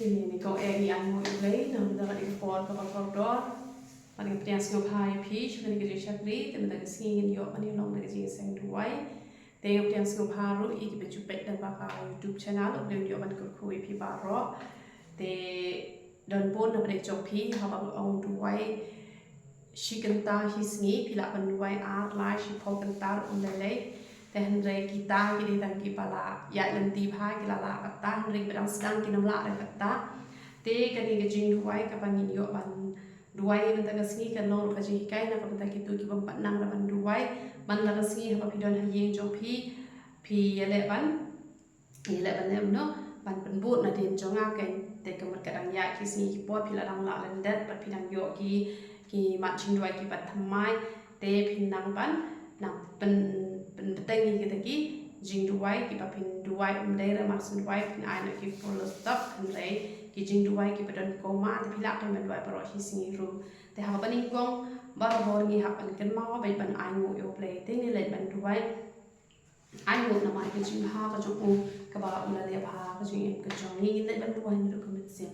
Ini kau egi anu ilai, nam dapat ikor kapal koridor. Mani kemudian sengop hai pitch, mani kerja syakri, teman tak singin yo, mani long tak kerja seng duai. Tengok kemudian sengop haru, iki berjumpa dan bakal YouTube channel, kemudian yo mani kurkui pi baro. Te dan pun dapat jopi, habang ong duai. Shikenta hisni, pilak penduai art lai, shipol kentar undalai. Tehendraй kita kini tangki pala ya lenti bha kila la kata ring bedang sedang kina mla re kata te kani gejing duai kapangin yo ban duai benta gasni kan nor gejing kai na kapenta kitu ki bam nang ban duai man la gasni ha pidon ha yeng jo pi yele ban nem no ban penbut na den jonga kai te kamar kadang ya kisni ki po pila dang la lendet pat pinang yo ki mat ching duai ki pat thamai te pinang ban na penting kita ki jing duai ki papin duai umdera maksud duai pin ai na ki follow stop kendai ki jing duai ki padan koma te pilak kan duai paro hi singi ru te ha paning kong bar bor ni ha pan kan ma bai ban ai ngo yo play te ni le ban duai ai ngo na mai ki jing ha ka jong ka ba ula le ha ka jing ka jong ni le ban duai ni ru ka mit sim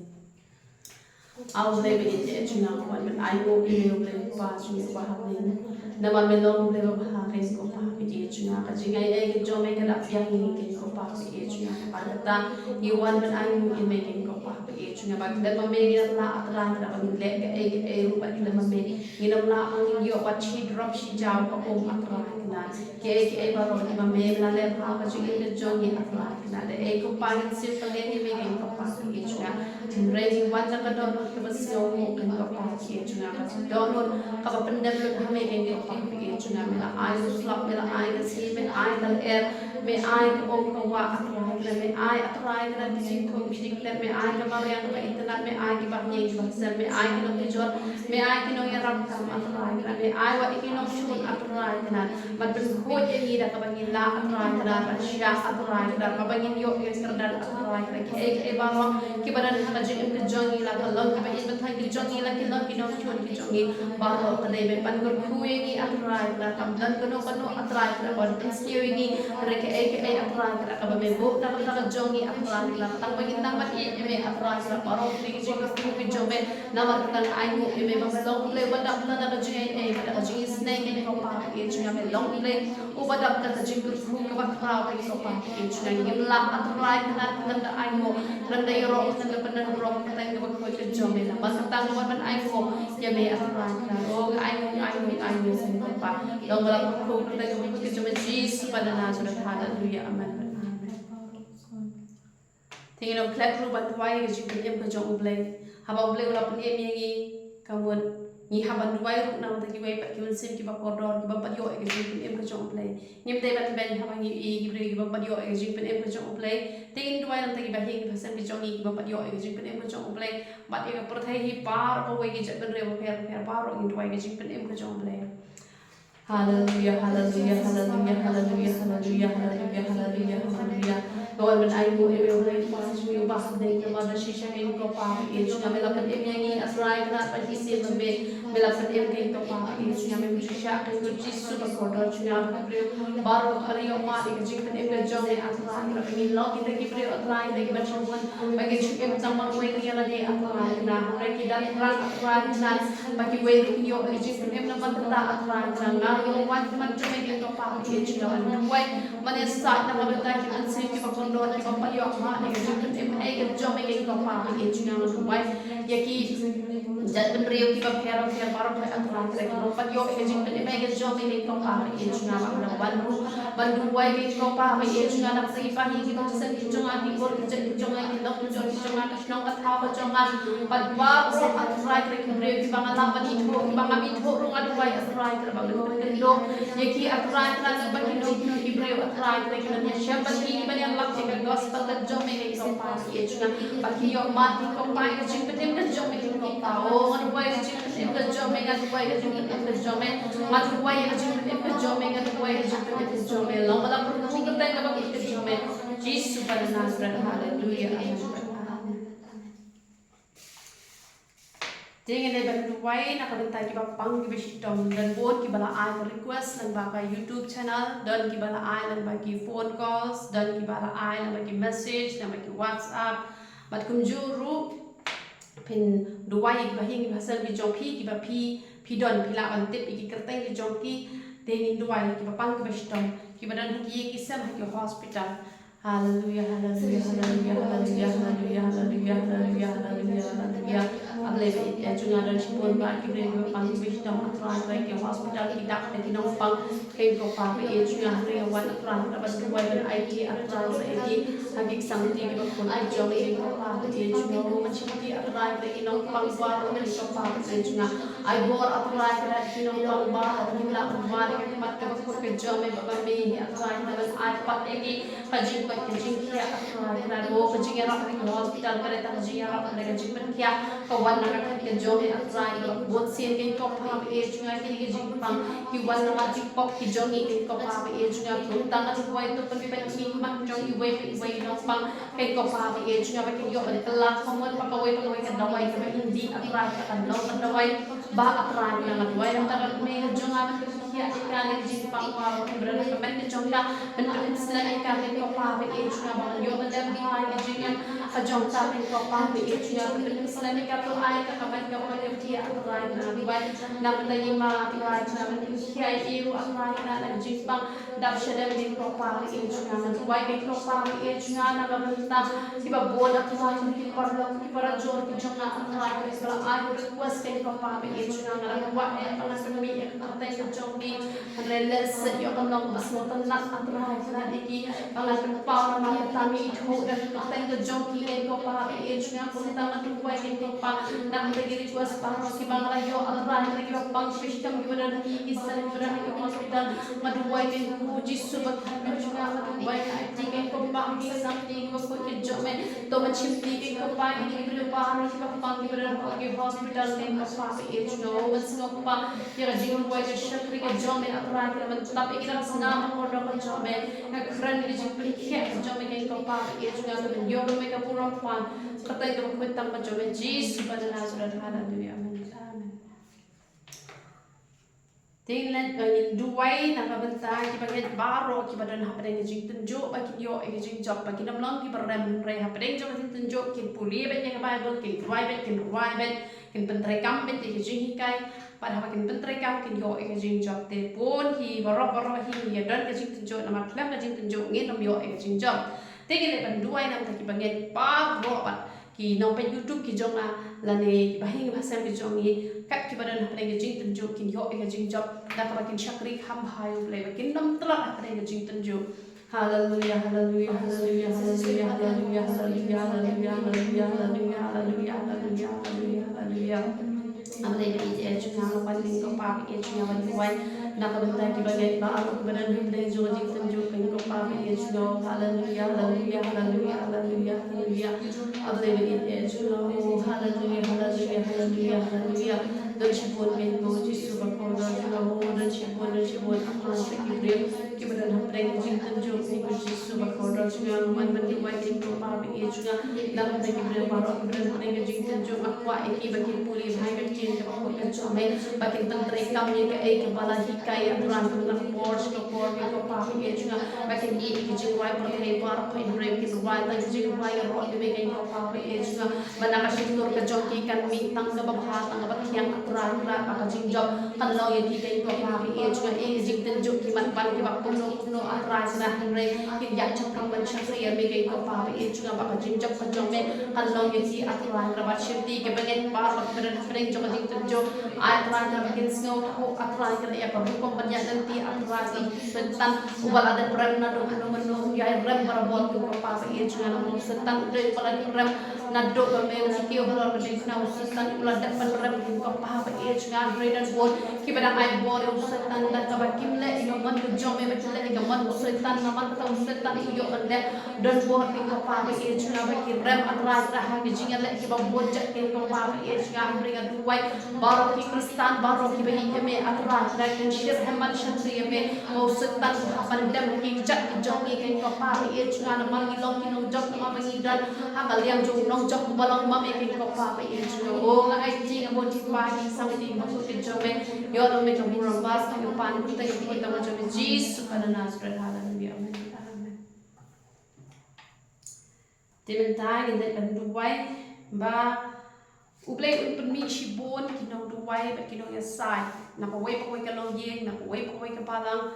au le be te chuna ko ban ai ngo ki le play pa jing ba ha ni na ma me long le ba ha ka ko pa ki chuna ka jing ai ke jom me ka la yang ni ke ko pa ki chuna pa ta you want ban ai ngo in me ke ko pa ki chuna ba le ma me ni la atra na ba le ke ru ba le ma me ni na la ma ni yo pa chi drop shi jaw ka om atra na ke ba ro ni ma me la le pa ka jing ke jong ni atra na le ko pa ni sip ka le ni me ke ko pa ki chuna raising one ka don ka ba sio mo kan ko pa ki chuna ka don ka ba pendam lu ha me ke ko pa ki chuna me la ai slap me la ai ka si me ai ka er me ai ka om ka wa atra me ai atra ka di sing ko bi dik me ai ka ba yang ka internet me ai ki ba ni ki ba se me ai ki no ki jor me ai ki no ya ram ka atra ka me ai wa ki no shun atra ka na ba ben ko je ni da ka ba ni la atra ka da ba sha atra ka da ba ni yo ke ser da atra ka ke ba ro ki ba dan ka je ke jongi la ka lo ki ba is ba thai ki jongi la ki lo ki no shun ki jongi ba ro ka de be pan ko khu ni atra ka kam dan ko no atra ka ba den skiu ni re ke atra ka ba me bo ta ka jongi atra ka ta ba ni nang ba ni me atra ka ba ro ki je ko khu ki jome na ma ka ai mo me ba long le ba da na da je ba da je snake ni ko pa ki je me long le u ba da ka je ko khu ka ba kra ka ko pa ki je ni la atra ka na da ai mo ran da yo ro na ka na ro ka ta ka ba ko ki jome na ba ta ka ba ai mo ya me atra ka ro ai mo se ko pa dong la ko ka ta ka ba ki jome Jesus pada na sudah haleluya amen. Tinggal clap ru ban tuai ke jing em ke jong blai haba blai ula pen em yangi kamun ni haba tuai ru na ta ki wai pat ki mun sim ki ba kodor ki ba pat yo ke jing em ke jong blai nim dai bat ben haba ni e ki blai ki ba pat yo ke jing em ke jong blai tingin tuai na ta ki ba hi ki pasam ki jong ki ba pat yo ke jing em ke jong blai bat e ka perthai hi par ko wai ki jat ben re ba fer par ro ki tuai ke jing em ke jong blai haleluya haleluya haleluya haleluya haleluya haleluya haleluya haleluya Lord, when I go in your way, pass me over the mother, she shall be go power age. Namilapan Emyangi, as right that, but he said the way, Milapan Emyangi go power age. Namin Shak, and good Jesus, super quarter, Chinam, Baro, Hario, Mari, Jipan Emga John, as right, I mean, Loki, the Gibri, a line, the Gibran one, by getting him someone way the other day, at right now, Reiki, that run at right now, but you wait in your Jipan Emma, at right now, you want man to make it go power age. And why, when you start, the mother, and say, Lord, ki bapa yo ma ni jipun em ai ke jom ke ko pa ke chuna no wai ya ki jat ben rio ki bapa hero ke paro ke atra ke ki bapa yo ke jipun em ai ke jom ke ko pa ke chuna ma na ban du wai ke ko pa ke chuna na pri pa hi ki ba sen ki chunga ki bor ki jat chunga ki lok jo ki chunga ka snong ka tha ba chunga pat ba ro atra ke ki rio ki bang ala pa ni tho ki bang ami tho ro ngat wai atra ke ba ben do ya ki atra ke na ba ki do ki rio atra ke ki na sha ba ki ba yang lak ke gospel ka jom ke ko pa ke chunga pa ki yo ma ki ko pa ke jipun em ka jom ke ko pa o ngat wai ke jipun em ka jom ke ngat wai ke jipun em ka jom mat wai ke jipun em ka jom ke ngat wai ke jipun em ka jom long ala pur ku ka ta ka ba ke jom Jesus pada Nazareth haleluya amen. Jangan lebat tuai nak bentai kita pang kita sitom dan buat kita bala ai request dan bagi YouTube channel dan kita bala ai dan bagi phone calls dan kita bala ai dan bagi message dan bagi WhatsApp bat kumjuru pin duwai ki bahing bahasal ki jongpi ki bapi pidon pila antip ki kerteng ki jongki tengin duwai ki bapang ki bastom ki badan ki kisam ki hospital. Hallelujah, hallelujah, hallelujah, hallelujah, hallelujah, hallelujah, hallelujah, hallelujah, hallelujah. Agle be junga dan sipon ba ki bre bapang ki bastom atrai ki hospital ki dak ki nongpang ke ko pa be junga bre wan atrai ka bas duwai ban IT atrai sa edi hagik samti ki bapun ki jong ki ko pa be junga man chiti atrai ki nongpang ba man ko pa be junga ai bor atrai ka ki nongpang ba ki la ba ki mat ka ko ke jong me ba me atrai na ban ai pat egi kajing ko kajing kia atrai na bo kajing era ki hospital ka ta kajing era ka kajing ban kia ka wan na ka ke jong me atrai ka bot sien ki ko pa be junga ki jing pang ki wan na ma ki pop ki jong ki ko pa be junga ko tang na ko itu pe ban ki mak jong i we nongpang ke ko pa be junga ba ki yo ban kala komon pa ka we ka dawai ka ba indi atrai ka kan law ka dawai ba atrai na dawai na ta me junga ban ki kia ka ni jing pang wa berana ka ban ki jong ka ban ka sila ka ko pa be junga ba yo ban da hai ki jing ka jong ta be ko pa be junga ban sila ka to ai ka ban ka ba ki atrai na dawai na ban da ma atrai na ban ki kia iu atrai na jing pang dap shadam din ko pa be junga na dawai ke ko pa be junga na ba ta si ba bon atrai ki para jor ki jong na atrai ko sala ai request ke ko pa be junga na wa e pala sa mi e ka ta ka jong ni reles yo ka long bas mo tan na atrai na ki pala ka pa na ma ta mi tho da ka ta ka jong ki e ko pa be junga ko ta ma tu wa ke ko pa na ta ki request pa ro ki bang la yo atrai na ki ba pang system ki ba ki sa ki ba ki hospital ma du wa ke ko jisu ba ka junga ma du wa ti ke ko pa ki sa ti ko ko ki jong me to ma chim ti ke ko pa ki ki pa ro ki ba pang ki ba ki hospital ne ko pa be junga o ma ko pa ya jing wa ke shakri ke jong me atrai ka ma ta pe ki ra sna ma ko ro ko jong me ka kran ki jing pri ke jong me ke ko pa be junga ko yo me ka puro kwan ka ta ko ko tam ka jong me jisu ba na surat hallelujah amen. Tinglan duwai na kabanta ki baget baro ki badan hapren jing tunjo ba ki yo e jing job ba ki nam long ki barem re hapren jong jing tunjo ki puli ba ki bible ki duwai ba ki pentre kam ba ki jing hikai pa ha ki pentre kam ki yo e jing job te pon hi baro hi ya dan ki jing tunjo na ma klam ka jing tunjo ngi nam yo e jing job te ki le ban duwai nam ta ki baget baro ba ki nong pe YouTube ki jong la ne bahing bahasa ki jong ni kat ki badan hapre ki jing tunjo ki yo e jing job da ka bakin shakri ham hayu le bakin nam tla hapre ki jing tunjo hallelujah hallelujah hallelujah hallelujah hallelujah hallelujah hallelujah hallelujah hallelujah hallelujah hallelujah hallelujah hallelujah amle ki e jing na pa ling ko pa ki jing na ba wai na ka banta ki bagai ba aku badan hapre jo jing tunjo ki ko pa ki jing no hallelujah hallelujah hallelujah hallelujah hallelujah amle ki e jing no hallelujah hallelujah hallelujah hallelujah dan shibon men go jisu ba ko da jing no dan shibon aku ki bre ki badan hapre ki jing tunjo ki ko jisu ba ko da jing no man man ki wai ki ko pa ki jing na dan ki bre ba ro ki badan hapre ki jing tunjo akwa ki ba ki puli bhai ka jing ka ko ka jo me ba ki tan tre kam ye ka ek bala hi kai atran ko na porch ko ko pa ki jing ba ki ni ki jing wai ba ki ba ro ki bre ki wai ta ki jing wai ro ki be ki ko pa ki jing ba na ka shitur ka jo ki kan mi tang ka ba bha tang ba thiang atran ra ba ka jing job kan lo ye ki ko pa ki jing e jing tan jo ki man ban ki ba ko no atran sa hre ki ya chap kam ban chap ye me ki ko pa ki jing ba ka jing job ka jo me kan lo ye ki atran ra ba shirti ke ba net pa ba ka freng jo ka jing tan jo atran ra kin sno ko atran ka ya pa ko ban ya dan ti atran ki setan ubal ada pram na do no ya rem para bot ko pa ki jing na mo setan de pala rem na do ka me na ki ho ra ka na setan ula da pan rem ko pa ki jing na re dan bot ki ba ai bot setan da ka ba kim le no man ko jo me ba le ka man setan na man ta setan yo kan le dan bot ko pa ki jing na ba ki rem atran ra ha ki jing le ki ba bot ja ki ko pa ki jing na re ga duwai baro ki kristan baro ki ba hi me atran ra kan shir haman shatri me mo setan hapan dam ki ja ki jo ki ko pa ki jing na man ki long ki no jok ma ba ni dan ha ka liang jo nong jok ba long ma me ki ko pa ki jing o nga ai jing mo ti pa ki sa ti ma ko ki jo me yo do me ka mu ram bas ka pan ku ta ki ka ma jo me Jesus ka na Nazareth hallelujah amen amen Tementai ngin ban duwai ba ublei un mi shibon kinong duwai ba kinong ya sai na pa wei ka long yeng na pa wei ka palang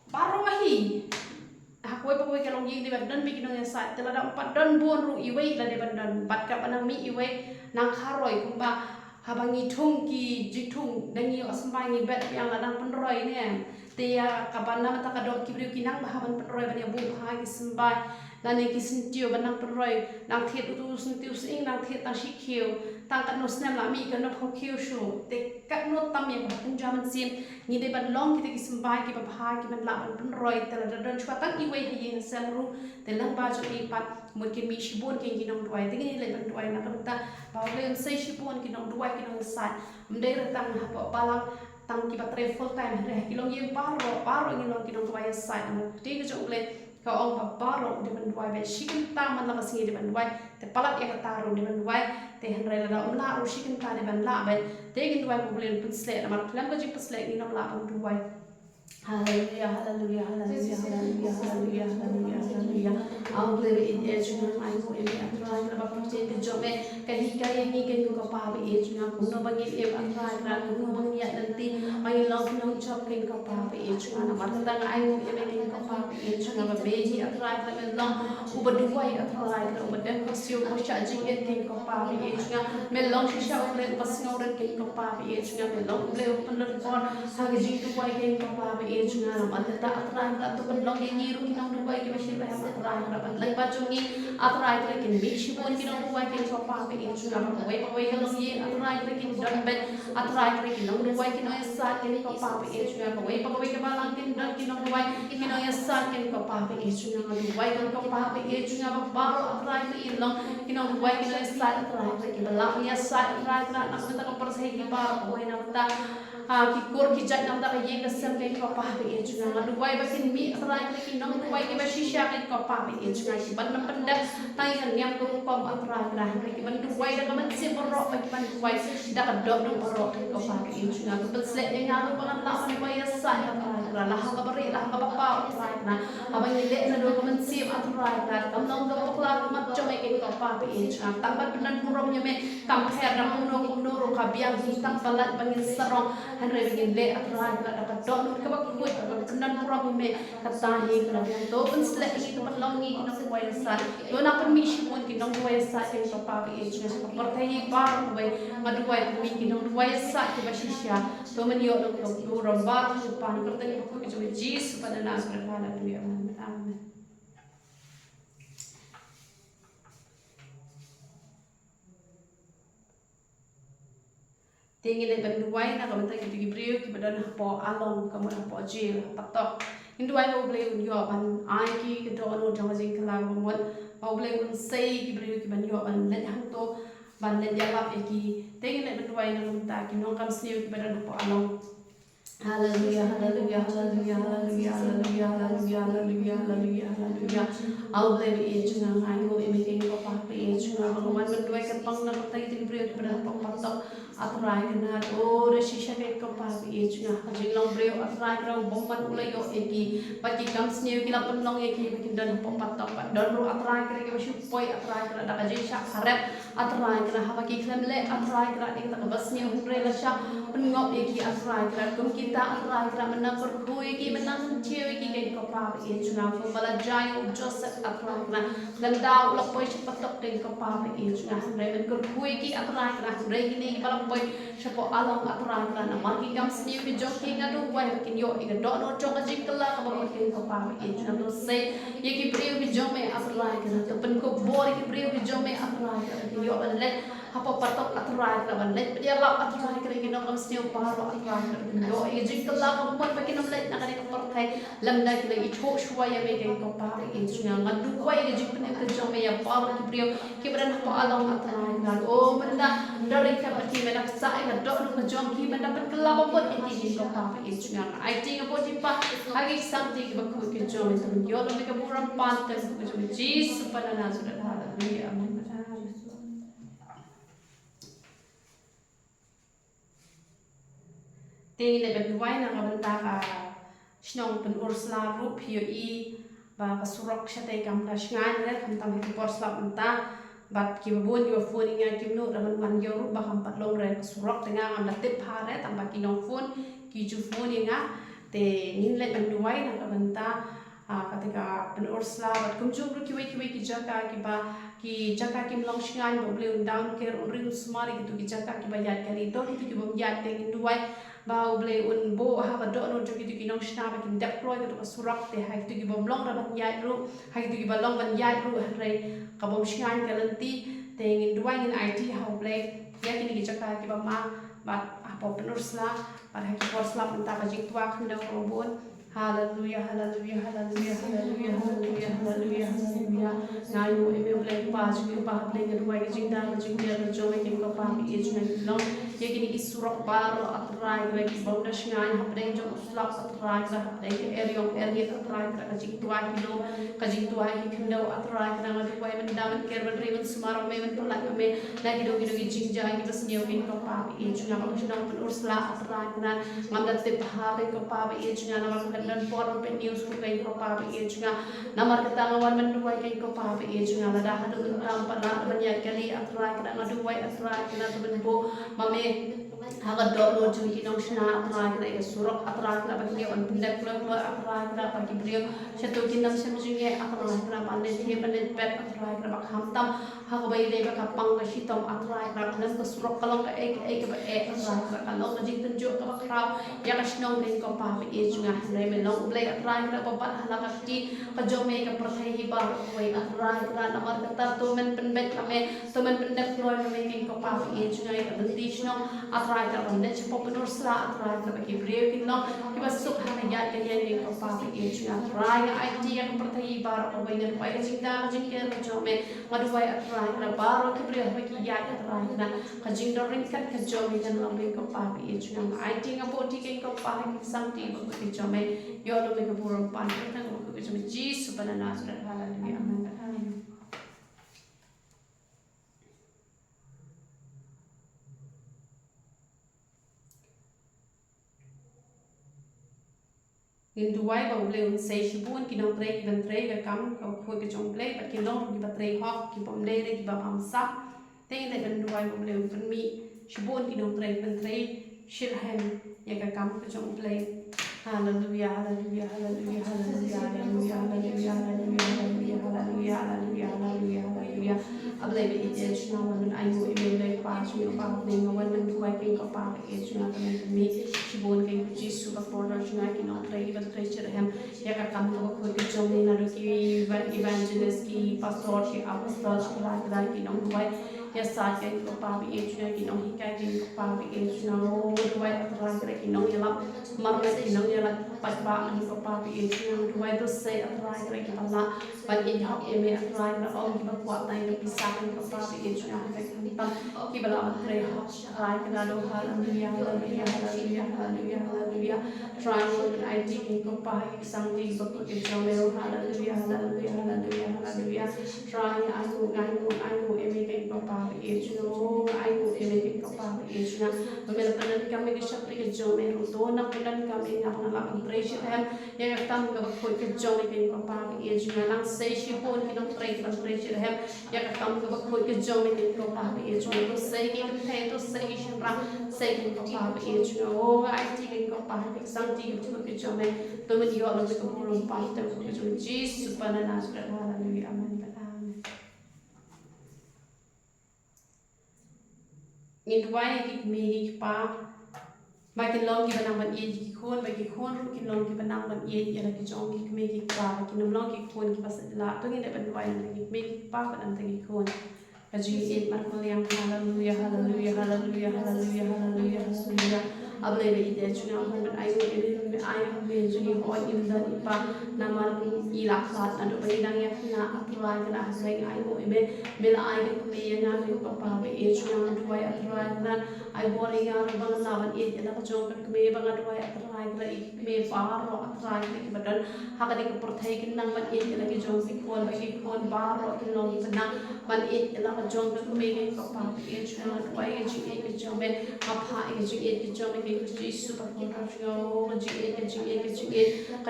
baro hi hakoi pa wei ka long yeng de ban dan mi kinong ya sai tela da 4 dan bon ru iwei la de ban dan bat ka banang mi iwei nang kharoi kumba habangi thung ki jitung dangi osmbai ngi bet yang la nang penroi ne tia kabana mata kadok kibriu kinang bahaban penroi ban ya bu ha ki sembai lani kisin tiu banang penroi nang thiet utu sun tiu sing nang thiet tang shikhiu tang kat no snam la mi kan no khokhiu shu te kat no tam ya ka punjaman sim ni de ban long ki te kisembai ki ba bha ki ban la ban penroi te la dan chwa tang iwei hi yin sam ru te lang ba jo ni pat mo ki mi shibon ki nong duai te ni le ban duai na kan ta ba le sei shibon ki nong duai ki nong sai mde re tang ha pa palang tang ki ba tre full time re ki long yin paro ni long ki nong duai sai na te ke jo le ka ong pa paro de ban duai be shikin ta man la singi de ban duai te palat ya ka taru de ban duai te han re la la ru shikin ta de ban la be te kin duai ko blen pun sle na ma klam ko ji pusle ni nong la ban duai hallelujah hallelujah hallelujah hallelujah hallelujah hallelujah hallelujah au ble in ejuna ai ko in atrai na ba pute ke jome kahi kai ni ken ko pa be ejuna kuno bangi e atrai na kuno bangi ya nanti mai long no chop ken ko pa be ejuna na marta ai ko e ken ko pa be ejuna ba be ji atrai na me long u ba duai atrai na u ba den ko sio ko cha ji ken ko pa be ejuna me long sha u ble pas ngau ken ko pa be ejuna me long ble open le kon ha ge ji duai ken ko pa be ejuna na marta atrai na to ban long ni ru kinang duai ke bashir ba atrai na ban lai ba jungi atrai na ken mi shi bon kinang duai ken ko pa be ejuna ba wei ka long ye atrai na ken don ben atrai na ken long duai ken no sa ken ko pa be ejuna ba wei ka ba lang ken don kinang duai ken no sa ken ko pa be ejuna ma duai ken ko pa be ejuna ba ba atrai na in long kinang duai ken no sa atrai na ken la ya sa atrai na na ta ko par sai ki ba ko na ta ki kor ki jat nam da ka ye ka sem ken ko pa be ejuna ma duai ba ken mi atrai na ken nong duai ke ba shisha ken ko pa be ejuna ki ban nam panda tai kan nyam ko kom atrai na ki ban duai da ka man se boro ba ki ban duai da ka dok no boro ko pa be ejuna ko bel se nga no pa la ni ba ya sa atrai na la ha ka bari la ka ba pa atrai na aba ni le na do ka man se atrai na kam nong ka pa ko mat jo me ken ko pa be ejuna tang ba nan purom nya me kam pher na puno no ro ka biang hi tang palat bangin sarong han re begin le atrai na da ka dok no ka ba ku nan purom me ka ta hi ka biang to pun sle hi to pan long ni no se wai sa do na pan mi shi mon ki nong wai sa ken ko pa be ejuna sa par thai hi ba ko bai ma du wai mi ki nong wai sa ki ba shi sha to man yo no ko ro ba ku pa ni ka ta ni ko ki jo jis pa na na sa ka la tu ya amen. Tingin na ban duai na ka mata ki brio ki badan po along ka mo po jail patok induai mo ble un yo ban ai ki do no jang jing kala mo mo ble un sei ki brio ki ban yo ban le hang to ban le ya lap ki tingin na ban duai na mata ki no kam sniu ki badan po along hallelujah hallelujah hallelujah hallelujah hallelujah hallelujah hallelujah hallelujah hallelujah au ble e chunga ngai mo e meeting ko pa e chunga mo man ban duai kan pang na ta ki brio ki badan po patok atrai kana o re shisha ke ko pa e chunga ha jing long brio atrai ra bom man ulai yo e ki pa ki kam sniu ki la pan long e ki ki dan po patok pa don ro atrai kre ke shu poi atrai kana da ka jing sha harap atrai kana ha ki klem le atrai kana ni ta bas ni hungre la sha ngop e ki atrai kana kum kita atrai kana menang per kui ki menang chiu ki ke ko pa e chunga ko bala jai o joseph atrai kana dan da ula poi sha patok ke ko pa e chunga re men ko kui ki atrai kana re ki ni bala poi sha po along atrai kana na mar ki kam sniu ki jok ki ngadu wai ki yo e do no chong jing kala ka ba ke ko pa e chunga no se ye ki brio ki jome atrai kana to pen ko bor ki brio ki jome atrai kana ki yo ban le apa patok atrai kana ban le dia la atrai kana ki no kam sniu paro atrai kana yo e jing kala ka mo ba ki no le na kana ko thai lam da ki le i tho shwa ya me ke ko pa e chunga ngadu wai ki jing pen ka jome ya paro ki brio ki bran po along atrai kana o benda dari ka ki me na sa e do no jong ki me na pen kala ba bot e ki ko pa e chunga ai ting a bot pa agi something ki ba ku ki jome to yo lo me ka buram pan ta ku jome Jesus pa na su da hallelujah amen. Tingin na ban duai na ka banta ka shnong pen ursla ru pio i ba kasurok siya tay kam na shngan re kam tam ki porslap menta bat ki babon yo phone inga kim no raman man yo ba kam pat long re kasurok tenga ngam na tip ha re tam ba ki nong phone ki ju phone inga te nin let man duai na ka menta ketika penursla bat kumjung ru kiwai ki jaka ki jaka kim long shngan ba ble down ke ring smari gitu ki jaka ki ba yat kali do ki bom yat te nin duai ba ble un bo ha ba do no jo ki nong shna ba kim deploy ke to surak te ha ki bom long ra ban yat ru ha ki ba long ban yat ru re ka bom shngan ke lenti te ngin duai ngin IT ha ble ya ki jaka ki ba ma ba apa penursla ba ha ki porsla menta ba jik tua khanda robon. Hallelujah, hallelujah, hallelujah, hallelujah, hallelujah, hallelujah, hallelujah. Ngayu eme ulai pas ku pa play ke dua ke jinda ke jinda ke jome ke ko pa ke ejna long ye kini isurok baro atrai ke ki bonda shngai hapre jo uslap atrai ke hapre ke eriong eri atrai ke jing tua kilo ke jing tua ki khindo atrai ke na du wai men damen ker ben riven sumaro me men polak me na ki do ki jinja ki bas neu ke ko pa ke ejna ba shnang pen ursla atrai ke na ngamdat te pa ke ko pa ke ejna na dan forum pe news ko kay ko pa be juga namar kita ngawan men duway kay ko pa be juga la dah hadu tam pa na man ya kali atrai kada ngaduway atrai kana to ben bo mame haga do no ju ki nong shna atrai kada surok atrai kada ba ki on pindak klo atrai kada pa ki brio chato ki nam sem jinge atrai kada pande the pande pet atrai kada ba kham tam haga bai le ba ka pang ka hitom atrai kada nam ka surok kalong ka ek ba atrai kada kalong ka jing tan jo ka ba kraw ya ka shnong len ko pa be juga long play atrai kada babat halakati kajome ka prathai hi ba koi atrai kada namar kata to men penbet kame to men pendak loy me king ko pa e chungai ka dishno atrai kada bande chpo penur sla atrai kada ki breu kin no ki bas suk hana ya ke ye ko pa e chungai atrai IT ya ka prathai hi ba ko bai ngan pai jinda jing ke kajome madwai atrai kada baro ki breu ha ki ya atrai kada kajing do ring kat kajome kan long ko pa e chungai IT nga poti king ko pa ki samti ba ki jome yo lo me ka burong pan kita ko ko jome Jesus pa na Nazareth hallelujah amen amen. Ngin duai ba ble un sei shibun ki no tre ki ban tre ga kam ka ko ke jong ble ba ki long ki ba tre hok ki bom le ki ba am sa te le ban duai ba ble un mi shibun ki no tre ban tre shirhem ya ga kam ka jong ble. Hallelujah, hallelujah, hallelujah, hallelujah, hallelujah, hallelujah, hallelujah, hallelujah, hallelujah, hallelujah, hallelujah, hallelujah. I believe it is now when I know it may be past me about being a woman who I think about it is not going to me. She won't get Jesus before her, she cannot play even preacher him. Yaka come to a quick job in a evangelist, pastor, apostles, like you know, why. Yes, I can go Bobby H. You know, he can go Bobby H. You know, the way of the right, you know, you love Margaret, you know, you like Papa and go Bobby H. You know, the way to say at the right, you know, but in your email at the right, all give up what I know, be silent for Bobby H. You know, keep a lot of prayer, right, hallelujah, hallelujah, hallelujah, hallelujah, hallelujah. Trying with an ID can go Bobby, something, but put it on hallelujah, hallelujah, hallelujah, hallelujah. Trying, I know, everything go Bobby. Ejno ayu emeke kapal ejna memel panan kami ke shapri ke jome do na panan kami na ngala pressure hem ya tam ga ko ke jome ke kapal ejna nang sei shi pon ki nang pressure hem ya tam ga ko ke jome ke kapal ejna to sei ki the to sei ki shra sei ke kapal ejna o ai ti ke kapal ke sang ti ke jome to men yo lo ke ko ro pa ta ko ke Jesus panan asra hallelujah amen. Ngin duai ki mi ki pa ba ki long ki banang ban ye ki khon ba ki khon ru ki long ki banang ban ye ya ki jong ki mi ki pa ba ki nom long ki khon ki pas la to ngin ban duai ki mi ki pa ban ta ki khon ka ji e mar ko yang hallelujah hallelujah hallelujah hallelujah hallelujah hallelujah able be ide chuna ban ayu e ayu be ji ho in da pa na mar i la khat na do ba dang ya na atrai na sai ayu e be mel ai ke me ya na ko pa be e chuna duai atrai na ai bori ya bang na ban e na ko jong kan me bang duai atrai na i me pa ro atrai ki badan ha ka de ko prothai kin nang ban e na ki jong si khon ba ki khon ba ro ki long ki na man it la ka jong ka me ke ko pa e chu na wai ke ji e ke jong me ma pha e ji e ke jong me ke Jesus pa ko ra jo ka ji e ka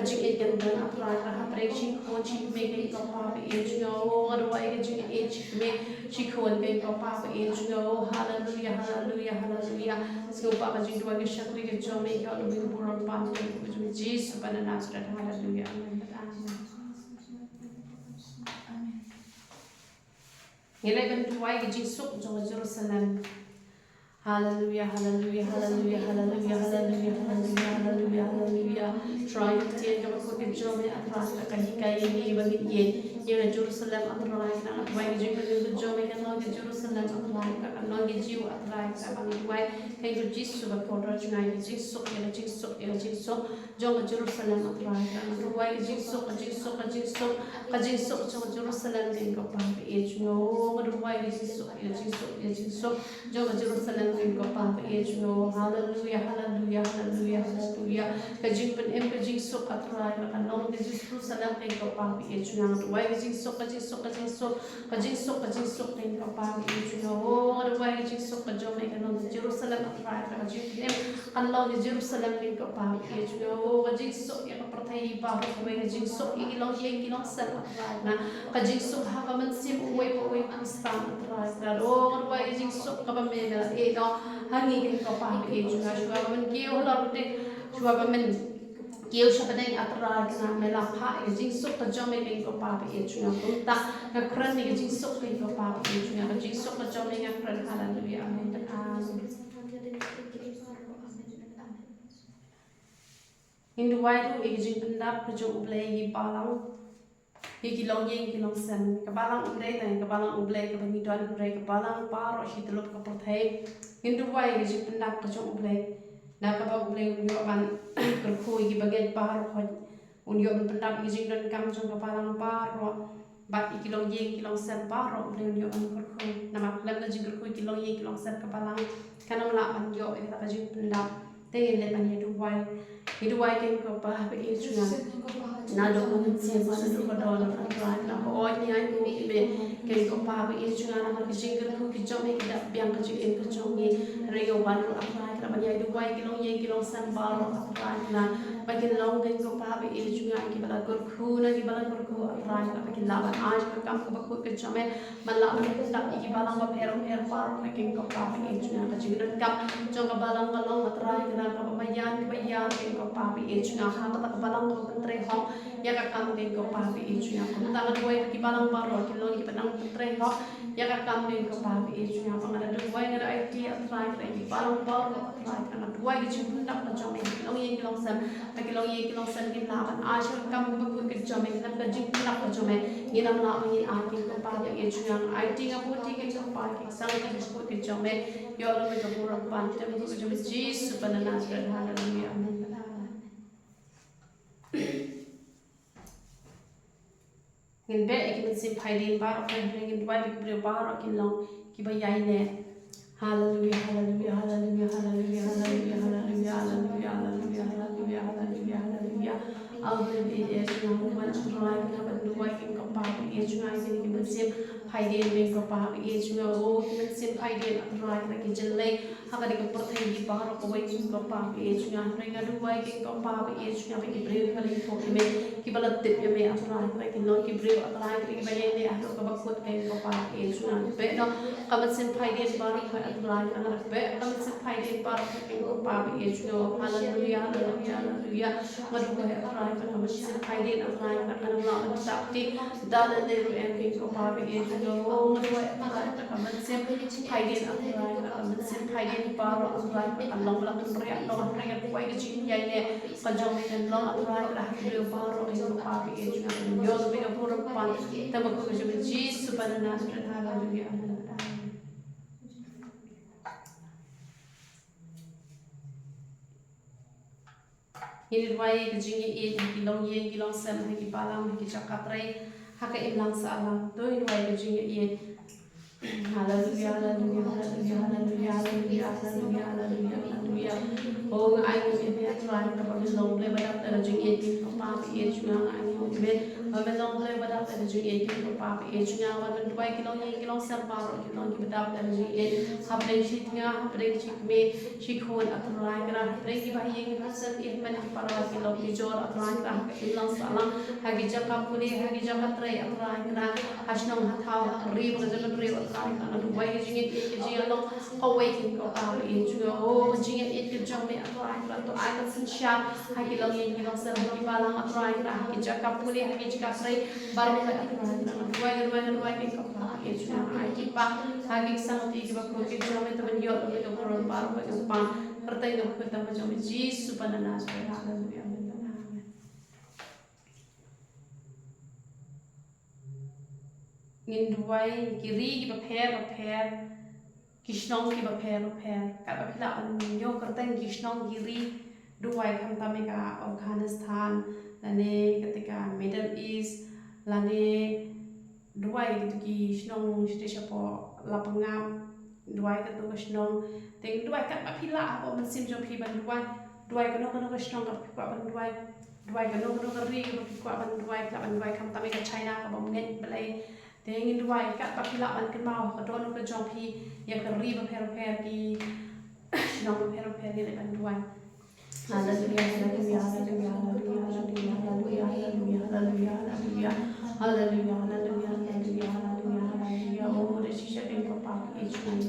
ji e ke na pra ka ha pre chi ko chi me ke ko pa e chu no ro wai ke ji e chi me chi ko ke ko pa e chu no hallelujah hallelujah hallelujah so pa ka ji do ke shakri ke jong me ke lo me bu ro pa ke ko Jesus pa na Nazareth hallelujah amen. Ngilai tuai ke jisuk jong Jerusalem. Hallelujah, hallelujah, hallelujah, hallelujah, hallelujah, hallelujah, hallelujah, hallelujah. Try to take a look at Jomi and Rasta Kahika Yeni Bagin Yen, Jerusalem at Raka, and why you can Jomi and not Jerusalem at Raka, and not get you at Raka, and why can you Jesus of Kodra Junai, Jisuk, and Jisuk, and Jisuk, John Jerusalem at Raka, and why Jisuk, Jisuk, Jisuk, Jisuk, Jerusalem, think of Papa, no, why Jisuk, Jisuk, Jisuk, John Jerusalem. Hallelujah, hallelujah, hallelujah, hallelujah. Kajing pen em kajing sok atrai ka kanong kajing Jerusalem kay ka pa pi ejunang tuwai kajing sok kajing sok kay ka pa pi ejunang oh tuwai kajing sok kajong may kanong Jerusalem atrai ka kajing pen em kanong Jerusalem kay ka pa pi ejunang oh kajing sok ya ka pertai pa tuwai kajing sok ilong sel atrai na kajing sok ha ka man sim uway man stam atrai ka oh tuwai kajing sok ka ba me na hangi ke ko pa ke ju na shua ba men kio la te shua ba men kio sha ba dai atra ke na me la pha ke jing sok ta jom ke ko pa ke ju na tum ta ka kran ke jing sok ke ko pa ke ju na ka jing sok ta jom ke kran hallelujah amen amen Hindu wai tu ke jing pendap ke jo uble yi balang Iki long yeng ki long sen kabalang ublay tan kabalang ublay ka bangi doan ublay kabalang paro si teluk ka perthai hindu wai ki jing pendap ka jong ublay na ka ba ublay unyo ban kerku iki bagian paro ko unyo ban pendap ki jing don kam jong kabalang paro bat iki long yeng ki long sen paro ublay unyo ban kerku na mak lam ka jing kerku iki long yeng ki long sen kabalang kana mala ban yo ka ka jing pendap te le ban hindu wai ken ko pa be ichuna na do ko sia ba do ko do na ko oi ni ai ko be ke ko pa be ichuna na ma ki jing ko ki jom ki da biang ka jing ko jom ni re yo ban ro apa ka ba ya do wai ki long ye ki long san ba ro apa na ba ki long ke ko pa be ichuna ki bala gor khu na ki bala gor khu apa na ba ki la ba aj ka kam ko ba ko ke jom ma la ba da ki bala ba er pa ro ke ko pa be ichuna ka jing don kam jong ka bala ka long atra ki na ka ba yan ke ko pa be ichuna ha ka ka bala ko tre ho ya ka kam ke ko pa be ichuna ko ta ga wai ki balang ba ro ki long ki banang tre ho ya ka kam ke ko pa be ichuna pa ngara do wai ngara ai ti atra ki balang ba ro atra ka na wai ki chung na ka jom ki long ye ki long san ta ki long ye ki long san ki la ban a sha kam ba ko ki jom ki na ka jing na ka jom ni nam la ni a ki ko pa be ichuna ai ti ga bo ti ki ko pa ki sang ka ko ki jom yo lo me ka bo ro pan te mo ko jom Jesus pa na Nazareth hallelujah amen ngin be ikin sim phaidin bar of ngin dwai ki bre bar ki long ki ba yai ne hallelujah hallelujah hallelujah hallelujah hallelujah hallelujah hallelujah hallelujah hallelujah hallelujah hallelujah al be es na mo ban trai na ban dwai ki ko pa ki es na ki ban sim phaidin be ko pa ki es na o ki sim phaidin trai na ki jelle ha ka ko porthai ki bar ko wai ki ko pa ki es na na ga dwai ki ko pa ki es na ki bre ka li ko ki me ki bala tip ya me atrai na ki no ki bre atrai ki ba ye ne a ko ba ko ki ko pa ki es na be no ka ban sim phaidin bar ko atrai na be ka ban sim phaidin bar ko ko pa ki es na hallelujah hallelujah hallelujah ma du ko atrai ka ban sim phaidin atrai ka kan la ta ti da le le en ki ko pa ki es na o ma du atrai ka ban sim phaidin atrai ka ban sim phaidin bar atrai ka kan long la kan ria no kan ria ko ai ji ya ne ka jom ni kan long atrai ka ki bar ko pa ki es na yo be ko ro pan ta ma ko ji Jesus pa na Nazareth hallelujah Ini dua ye kejingi ye ki long sem ki balang ki chakatre ha ka imlang sa alang to ini dua ye kejingi ye Hallelujah, hallelujah, hallelujah, hallelujah, hallelujah, hallelujah, hallelujah, hallelujah. Oh, ai ngồi bên bên trai các bạn long lên bắt đầu từ chuyện yên kinh của ba bị yên chung ngang ai ngồi bên bên long lên bắt đầu từ chuyện yên kinh của ba bị yên chung ngang và bên đuôi cái long sập vào rồi cái long cái bắt đầu từ chuyện yên hấp đến shit ngang hấp đến shit me shit khôn ở trong lại cái hấp đến cái bài yên cái sân yên mình cái para cái long cái jor ở trong lại cái long salam hai cái jam kapuli hai cái jam katre ở trong lại cái hasnong hathau riu cái jam riu ở trong lại cái đuôi cái chuyện cái chuyện long awaken của ba bị yên chung ngang oh chuyện yên cái jam me to ai kan sin sha ha ki long yin ki long sa ki balang atrai ra ki jaka puli ha ki jaka prai barang ka atrai ra duai ki ko pa ki chuna ai ki pa ha ki sang ti ki ba ko ki jome to ban yo to ko ron par ko ki pa pertai do ko ta ma jome jisu panana sa haleluya amen ngin duai ki ri ki ba pher Kishnong ki ba pher ka ba phila an yo kartang kishnong ki ri duai kham tamika Afghanistan lane ketika Middle East lane duai gitu kishnong shite shapo lapangam duai ka to kishnong teng duai ka ba phila apa man sim jom phi ban duai ka no kishnong ka ban duai ka no ri ka ban duai kham tamika China ka ba ngen balai Tengin duai kat papila ban kan mau ka don ka jom phi ya ka ri ba pher ki nong pher ni ban duai hallelujah hallelujah hallelujah hallelujah hallelujah hallelujah hallelujah hallelujah hallelujah hallelujah hallelujah hallelujah oh de shisha ken ko pa ki chuan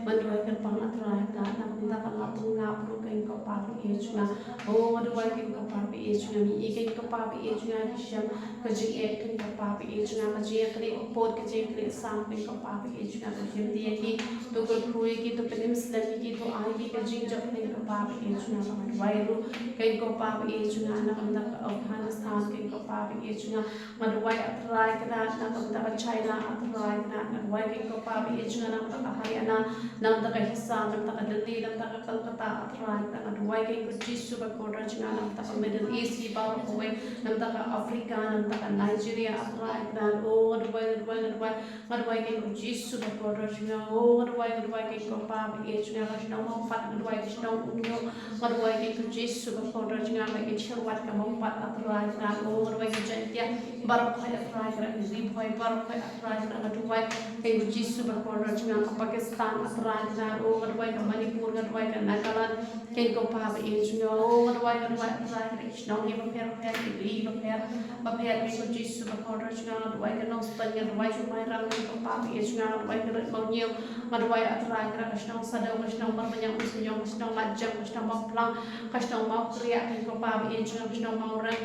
man duai kan pang atrai ka na ta ka la tu nga pro ken ko pa ki chuan oh duai ken ko pa ki chuan mi ken ko pa ki chuan ki sham ka ji e ken ko pa ki chuan ma ji kri pot ke ji kri sam ken ko pa ki chuan ka jim di ki to ko khui ki to penim slam ki to ai ki ka ji jap ken ko pa ki chuan ma duai ru ken ko pa ki chuan na kam da Afghanistan ken ko pa ki chuan ma duai atrai ka na kam da China atrai ka na duai ken ko pa ki chuan na ka Haryana nam da ka hissa nam da ka Delhi nam da ka Kolkata atrai ka na duai ken ko jisu ba ko ra chuan nam da ka Middle East ki ba ko we nam da ka Africa nam da ka Nigeria atrai ka na oh duai ken ko jisu ba ko ra chuan oh duai ken ko pa ki chuan ka chuan mo pat duai ki chuan unyo duai ken ko jisu ba ko ra chuan ka ki chawat ka mo pat atrai ka na oh duai ki jantia bar ko atrai ka ni ri bhoi bar ko atrai ka na duai ken ko jisu ba ko ra chuan ka Pakistan atrai ka na oh duai ka Manipur duai ka Nagaland ken ko pa ki chuan oh duai atrai ka chuan ni ba pher ki ri ba pher ken ko jisu ba ko ra chuan duai ka nong span ka duai chu mai ram ken ko pa ki chuan duai ka mau nhiều duai atrai ka chuan sa do chuan bar banyak usnyong chuan lajang chuan mau plang chuan mau kriya ken ko pa ki chuan mau ran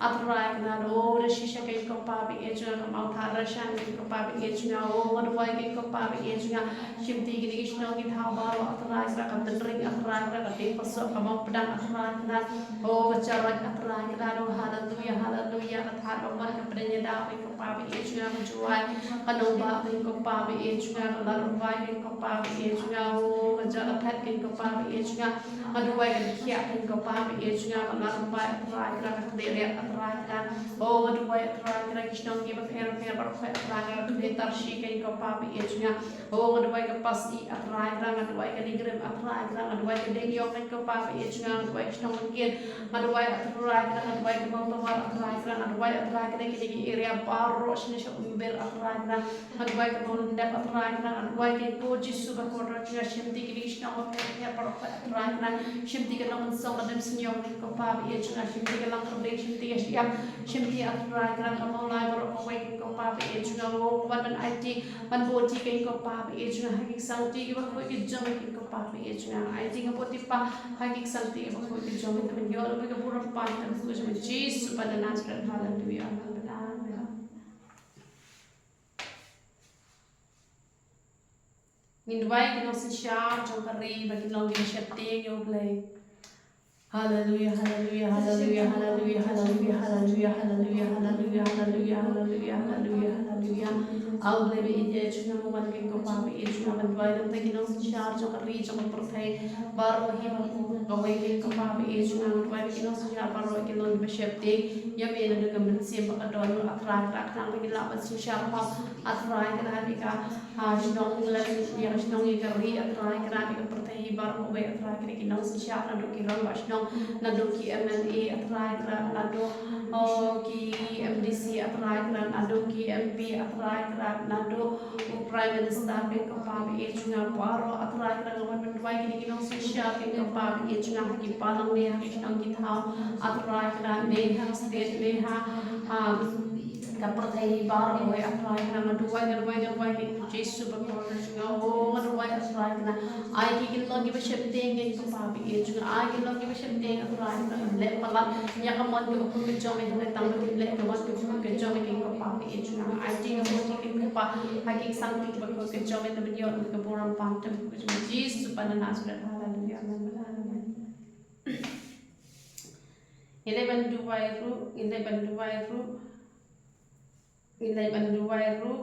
atrai ka na oh de shisha ken ko pa ki chuan mau thar shan ken ko pa ki chuan oh duai ken ko pa ki chuan shimti ki chuan ki thau ba atrai ka tendring atrai ka ting paso ka mau pedang atrai ka oh bacara atrai ka no hallelujah hallelujah athar ba ka pedanya da ken ko pa ki chuan juai kanong ba ken ko pa ki chuan la rubai ken ko pa ki chuan oh bacara phat ken ko pa ki chuan duai ken khia ken ko pa ki chuan la rubai atrai ka de atrai ka oh duai atrai ka kishnong ki ba pher bar ko atrai ka de tarshi ken ko pa ki chuan oh duai ka pasti atrai ka duai ka digrem atrai ka duai ka deng yok ken ko pa ki chuan duai kishnong kien duai atrai ka duai ka mau tawar atrai ka duai atrai ka ki area baro shne sho umber atrai ka duai ka mau ndap atrai ka duai ka ko jisu ba ko ra chuan shimti ki kishnong pher bar ko atrai ka shimti ka nong song adem snyong ken ko pa ki chuan shimti ka lang de shimti ka shiam shimti atrai ka mau lai bar ko we ken ko pa ki chuan oh wan ban IT ban bo ti ken ko pa ki chuan ha ki sang ti ki ba ko ki jom ken ko pa ki chuan IT ka poti pa ha ki sang ti ba ko ki jom ta ban yo ba ka pura pa ta ko jom Jesus pa da Nazareth hallelujah amen Ngin duai ki no sin sha jom ka ri ba ki long ki shat te yo play Hallelujah, hallelujah, hallelujah, hallelujah, hallelujah, hallelujah, hallelujah, hallelujah, hallelujah, hallelujah, hallelujah, hallelujah. I'll live in the edge of one king of Papa, each of them, why don't take no charge of a reach of a prophet, Baro him away king of Papa, each of them, why we no charge, Baro can only be shifting, Yamin and the government sim a don, a crack, now we love us to sharp up, a try and Havika, Hashnong, Yashnong, Gary, a try, and Havika, Protein, Baro away, a try, and no charge, and looking on Washnong. Nado ki MNA atrai kran nado ki MDC atrai kran nado ki MP atrai kran nado Prime Minister ke kapag ejunga paro atrai kran ngawan menduai kini kinong sosial ke kapag ejunga haki palang ne haki sinong githau atrai kran ne hang state ne ha kapertai bar oi atrai kran ngadua ke Jesu bakor junga o ngadua atrai kran ai ki kin logi ba shepteng ke kapag ejunga ai ki logi ba shepteng atrai kran le palat nya kamon ke bakor ke jome ke tang ke le ke wat ke jome ke kapag ejunga ai ti ke moti ke kapag haki sang ke bakor ke jome te bidio ke boram pantem ke Jesu panana sudah haleluya amen. Ilai banduai ru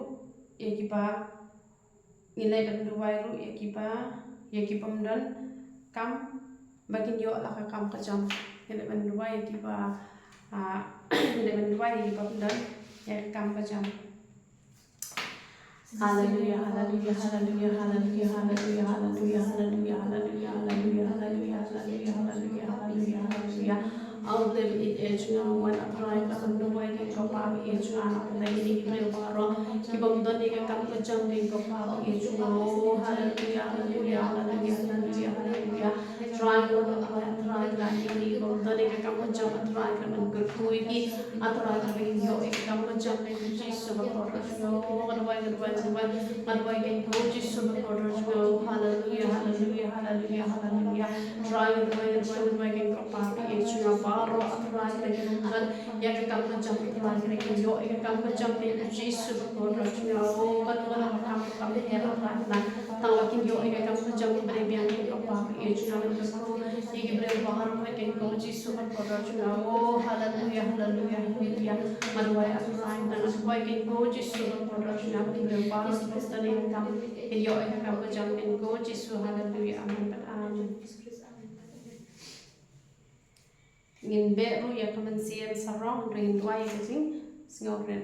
yakipa mdan kam bakin yo lah kam kacam ilai banduai yakipa ilai banduai yakipa mdan ya kam kacam. Hallelujah, hallelujah, hallelujah, hallelujah, hallelujah, hallelujah, hallelujah, hallelujah, hallelujah, hallelujah, hallelujah, hallelujah, hallelujah, hallelujah. I'll live in Ejuna when I try to know why they go back Ejuna and they need to borrow. Keep on the nigga come to jumping go back Ejuna. Hallelujah, hallelujah, hallelujah, hallelujah, hallelujah. Try to try to leave on the nigga come to jump and try to make good quickie. I try to make your come to jump into Jesus of a quarter. Hallelujah, hallelujah, hallelujah, hallelujah. Try the way the way can go back. It's your bar or try to get come to jump to like you come to jump in Jesus of God. Oh, but when I come here like that, now I can go come to jump to baby and go back. It's your you give them bar or can go Jesus of God. Oh, hallelujah, hallelujah, hallelujah. Manuai atrai dan supaya can go Jesus of God. Now bar seperti yang kamu iyo yang kamu jamin go Jesus hallelujah amen amen. Ngin beru ya kaman sian sarong ring dua ya sing ngobren.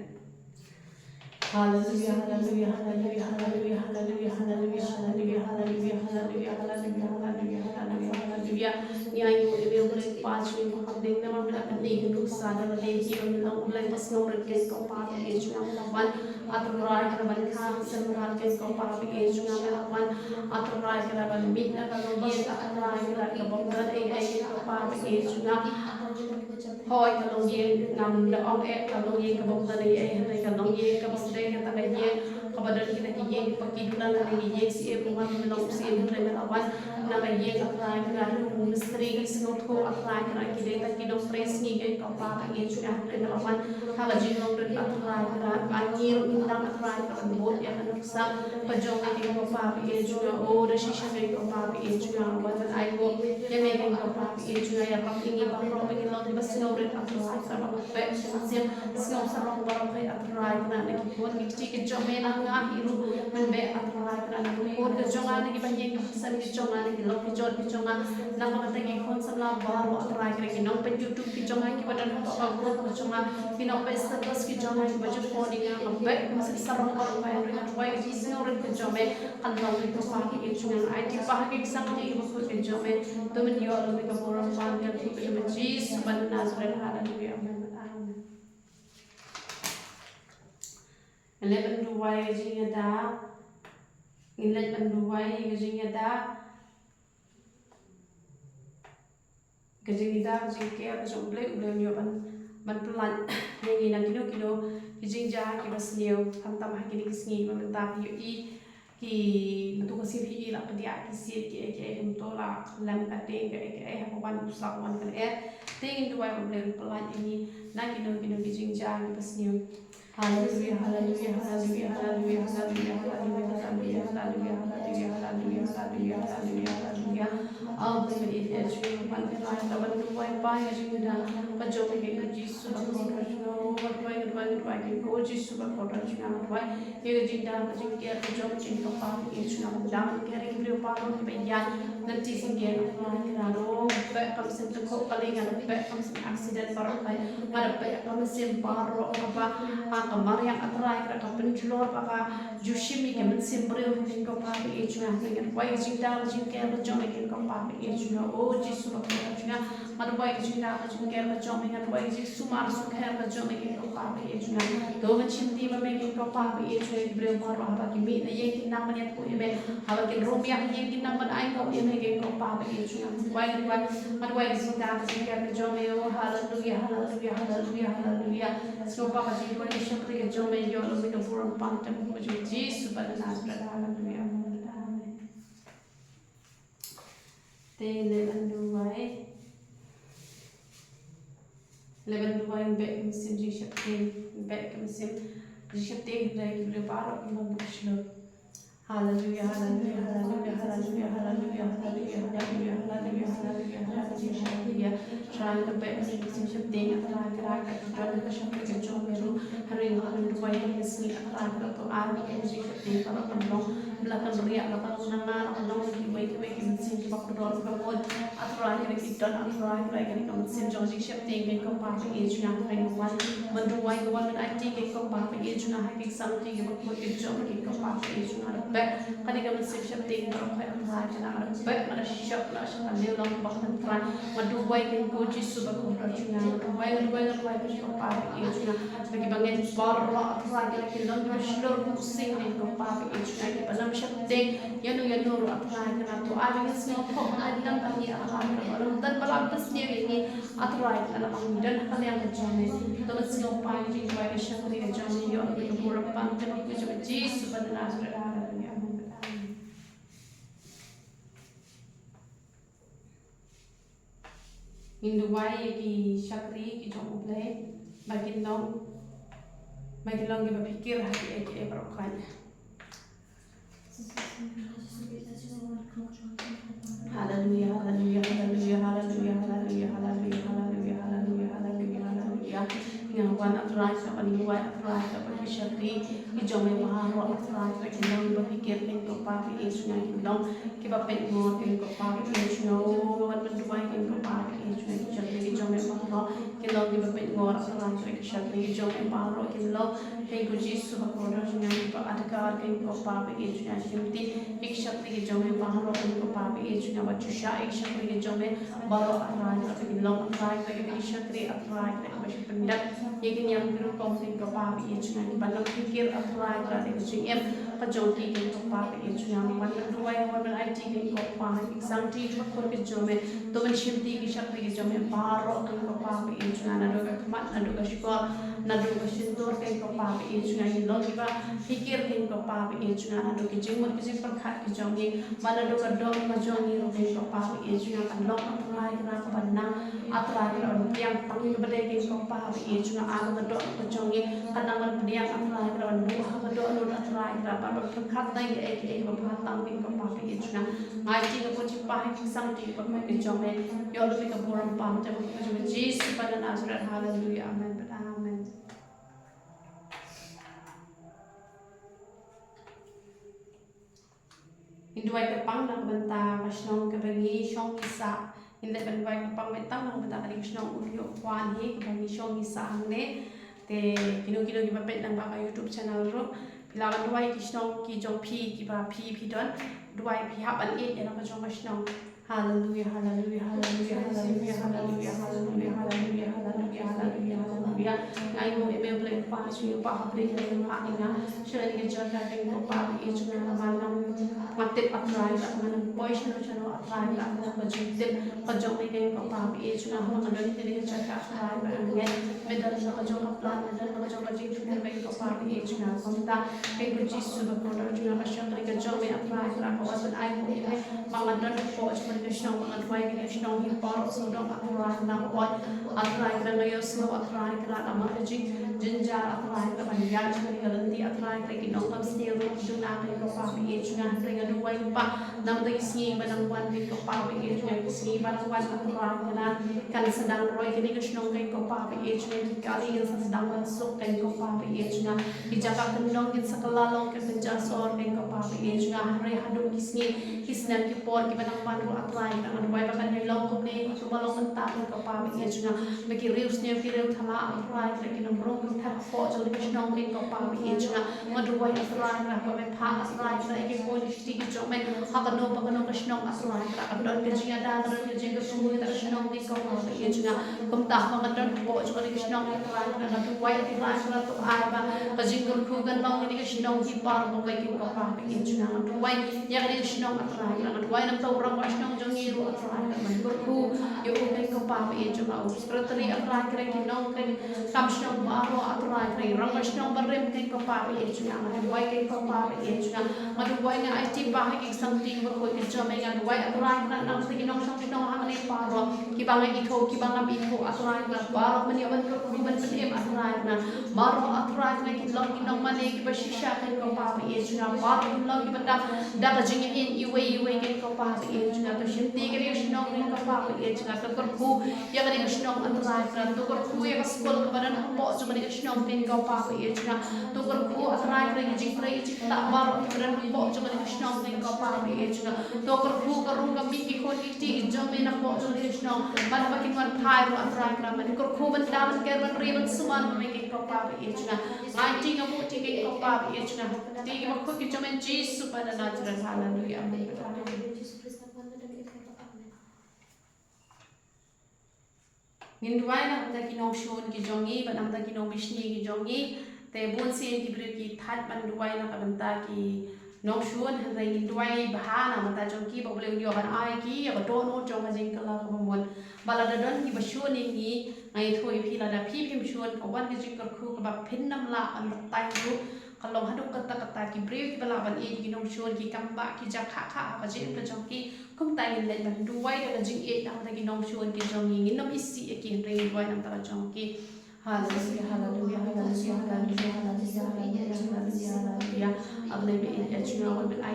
Hallelujah, hallelujah, hallelujah, hallelujah, hallelujah, hallelujah, hallelujah, hallelujah, hallelujah, hallelujah, hallelujah, hallelujah, hallelujah. Yang itu dia boleh pas minggu kambing memang dapat dihidup sadar lagi memang boleh pas ngorek ke kopar itu yang melawan atau rai kerabat kang semurat ke kopar itu yang melawan atau rai kerabat mitna kalau dia atau rai kerabat kebongkar kopar itu yang Hoi kalau dia ngam da ong kalau dia kebongkar kalau dia kebongkar kata dia kepada kita dia pakidulan lagi dia si rumah melong si melawan nama dia atrai kerana misteri senotho atrai kerana kita kita fresh ni ke kapal dia sudah melawan kalau jinong dan atrai kerana angin undang atrai kerana bot yang nuksa pejong ke kapal dia juga oh resisya ke kapal dia juga bukan ayo yang ke kapal dia juga yang tinggi bakro mengilang di basino dan atrai kerana bek siap siap sarong barang ke atrai kerana kita kita jomena ngahiru menbe atrai kerana kita jongan lagi banyak kesan jongan lagi lo kejor kejongan nama kata ke konserla baru atrai kerana kita nampak YouTube kejongan kita dan apa kejongan kita status kejongan kita baju phone yang ambek masih sarong barang bayar dengan baik di sini orang kejongan kalau itu pakai kejongan IT pakai kesan ini bukan kejongan tu menjual lebih ke orang panggil kita menjis sebenarnya Nazareth haleluya amin. Inlet banduai jinga da inlet banduai jinga da gajing da jingke kajong blek udah nyoban ban pelan nengi na kilo jing ja ki basneo tam hakini kisngi mamenta pi ki matu kasir hi la pedia ki sir ki untuk la lam ate ke hapan usak wan kan ting duai blek pelan ini na kilo jing ja ki basneo. Hallelujah, hallelujah, hallelujah, hallelujah, hallelujah, hallelujah, hallelujah, hallelujah, hallelujah, hallelujah, hallelujah, hallelujah, hallelujah. I'll believe it as you want to lie, but the way by as you know, but Joe again, Jesus, but what way, go Jesus, but why you did down the get the job in your father, each now down, getting your father, but yeah, the teasing again of like, back comes into calling and back comes an accident for a back comes in bar or a Maria Atrai, a penjulor, a Jushimi, and Simbrio, think of Papa each nothing, and why is you down, you get the John again of Papa each no, oh Jesus, but why is you down, you get the John and why is you Sumar, so care the John again of Papa each now, though when she making of Papa each way, bring more of you meet the Yankee number yet for you, have a Romia Yankee number, I know you making of Papa each why, but why is you down, you get the John, oh hallelujah, hallelujah, hallelujah, hallelujah. So Papa, you want to show the John, you're looking for a panther, which is Jesus, but an Nazareth, hallelujah. They live and do right. Live and do right, back in Sim, you should think, back in Sim, you should think like you bar of the bush. Hallelujah, hallelujah, hallelujah, hallelujah, hallelujah, hallelujah, hallelujah, hallelujah, hallelujah, hallelujah, hallelujah. Trying to bet me some shifting at the right, to the shop like a job, hurrying on the way and listening at the right to add the energy shifting for a long, black and real, a man alone, you wait to make him sing about the door of the wood. At the right, and if done at the right, like any common sim, Josie shifting, and come back age, nothing one. When do I go on I take it, come back age, not having something about what you job, and come back age, not kanika masih shifting from the right and back mana shop na siya kanil lang bakit try maduway kan ko Jesus ba ko rachuna maduway ko pa age na bagi bangin barra try kan kilang ko slur ko sing ni ko pa age na ki panam shifting yanu ro atray na to ari sno ko adang kani akala ro dan balabtas niya ni atray na bang dan kani ang jame to sno pa age ko ay siya ko ni jame yo ko pura pan kan ko Jesus ba na Hinduai ki syakri ki jom ublay bagi long ki berpikir hati eki berokan. Hallelujah, hallelujah, hallelujah, hallelujah, hallelujah, hallelujah, hallelujah, hallelujah, hallelujah, hallelujah. Yang wan atrai sa paniwai atrai sa bagi syakri ki jom maharo atrai sa kinong berpikir king pa ki Yesu nga kinong ki bapet mo king pa ki Yesu nga wan menduai king pa ki Yesu nga syakri ki jom maharo kinong ki bapet mo atrai sa ki syakri ki jom maharo kinong king ko Yesu ba ko ro nga pa adkar king pa ki Yesu nga syakri ki syakri ki jom maharo king pa ki Yesu nga wa chusha ki syakri ki jom baro atrai sa kinong atrai sa ki syakri atrai sa ki pendak Yakin yang biru kongsi kepa Yesus yang balam pikir atrai kerana Yesus yang kajoki ke kepa Yesus yang mana dua yang mana IT ke kepa exam ti cuma kor ke jome to men shimti ke syakri ke jome baro ke kepa Yesus yang nado ke kemat nado ke syukur nado ke sintur ke kepa Yesus yang lo kita pikir ke kepa Yesus yang nado ke jenggot ke perkat ke jome mana do ke dom ke jome ke kepa Yesus yang kan lo atrai kerana kepanang atrai kerana yang panggil kepada ke kepa Yesus ang kedok kejongi kanangan pediang atrai kerawan buah kedok nun atrai kerawan berkat nai eke berpatang di kepakai Yesus ngaji ke puji pahit sang di kepakai jome yo lebih ke buram pam jamu ke jome Yesus pada Nazaret haleluya amin amin Induai kepang nak bentar kasnong kebangi syong isa Hindi benway kapang metang nang benda kali kusnong ulyo kwan hi kebangi syong isa hangne te kino ki bapet nang baka YouTube channel ro pilawan duai kisnong ki jong pi ki ba pi don duai pi haban it yang jong kasnong haleluya haleluya haleluya haleluya haleluya haleluya haleluya haleluya haleluya haleluya ngai mo ebe bleng pa su pa bleng bleng ha ina shele ni jaga ding ko pa i chu na manam matet atrai la manam poison chano atrai la na ko jitip ko jong ni ding ko pa i chu na ho ngandon ni jaga atrai la ngen medal na ko jong plan medal na ko jong jing chu na ko pa i chu na komta pe ko jisu ba ko na chu na shang ni ko jong me atrai la ko asan ai ko ni mangadon ko ke syong mga duway ke syong hipar so dong atrai na wat atrai na ngayon so atrai na mga jing jinjar atrai ka ban yang chani ka landi atrai ka ki nong kam steel ro ki duna ka ko pa bi e chunga ringa duwai pa nam da isi banang wan ki ko pa bi e chunga isi banang wan atrai kana kan sedang roi ki ka snong ka ko pa bi e chunga ki kali ka sedang ban sok ka ko pa bi e chunga ki jaka kendong ki sakala long ka benja sor ka ko pa bi e chunga re hadu kisni kisnam ki por ki banang wan ro atrai ka duwai pa kan long ko ne ko balong ta ka pa bi e chunga me ki rius ne ki reu thala atrai ka ki nong rong ka po cho ki snong ka ko pa bi e chunga ma duwai atrai ka ko me pha atrai ka ki ko ni sti ki jo me ha ka no pa ka no ka snong atrai ka don ke jinga da don ke jinga su ta snong ki ko pa bi e chunga kum ta pa ka don po cho ki snong atrai ka duwai atrai ka to ai ba ka jinga ku gan long ni ki snong ki pa ko ka ki ko pa bi e chunga duwai ya ka ni snong atrai ka duwai nam to rong ka snong jo ngi ru atrai ka man ku yo ka ko pa bi e chunga u spiritually atrai ka ki nong ka kam snong ma ro atrai ka rong ka snong ba rem ka ko pa bi e chunga ma duwai ka ko pa bi e chunga ma duwai nga ai ti pa ha ki sang ti ko ki jo me nga duwai atrai ka nang ki nong snong ha ne pa ro ki ba nga i tho ki ba nga bi tho atrai ka ba ro man yo ban ko ban ban em atrai na ma ro atrai ka ki long ki nong ma ne ki ba shisha ka ko pa bi e chunga ba ro long ki ba da ka jing in i we ka ko pa bi e chunga to shin ti ka ri snong ka ko pa bi e chunga to ko ku ya ka ri snong atrai ka to ko ku ya ka skol ka ba na po so ka ri snong ka ko pa bi e chunga to ko ku atrai ka ri jing ka ri ta ba ro ka ri po so ka ri snong ka ko pa bi e chunga to ko ku ka rung ka mi ki ko ki ti jo me na po so ri snong ba na ba ki wan phai ro atrai ka ma ko ku ban da ban ke ban ri ban suman me ki ko pa bi e chunga ai ti nga mo ti ki ko pa bi e chunga ti ki ma ko ki jo me Jesus pa na natural hallelujah ngin duai na ta ki nong shon ki jongi ba nam ta ki nong mishni ki jongi te bon se ki bre ki that ban duai na ka ban ta ki nong shon han rai ngin duai ba ha na ma ta jong ki ba ble yo ban ai ki ya ba do no jong ka jing kala ka mon bala da don ki ba shon ni ngai thoi phi la da phi phim shon ka wan ki jing ka khu ka ba phin nam la an tai ru kalong haduk kata ki bre ki bala ban e ki nong shon ki kamba ki ja kha ba je ka jong ki kum tai in le ban duai da jing e na ta ki nong shon ki jong ni nom isi e ki ring duai nam ta jong ki hallelujah hallelujah hallelujah hallelujah hallelujah hallelujah agle be e chuna wa be ai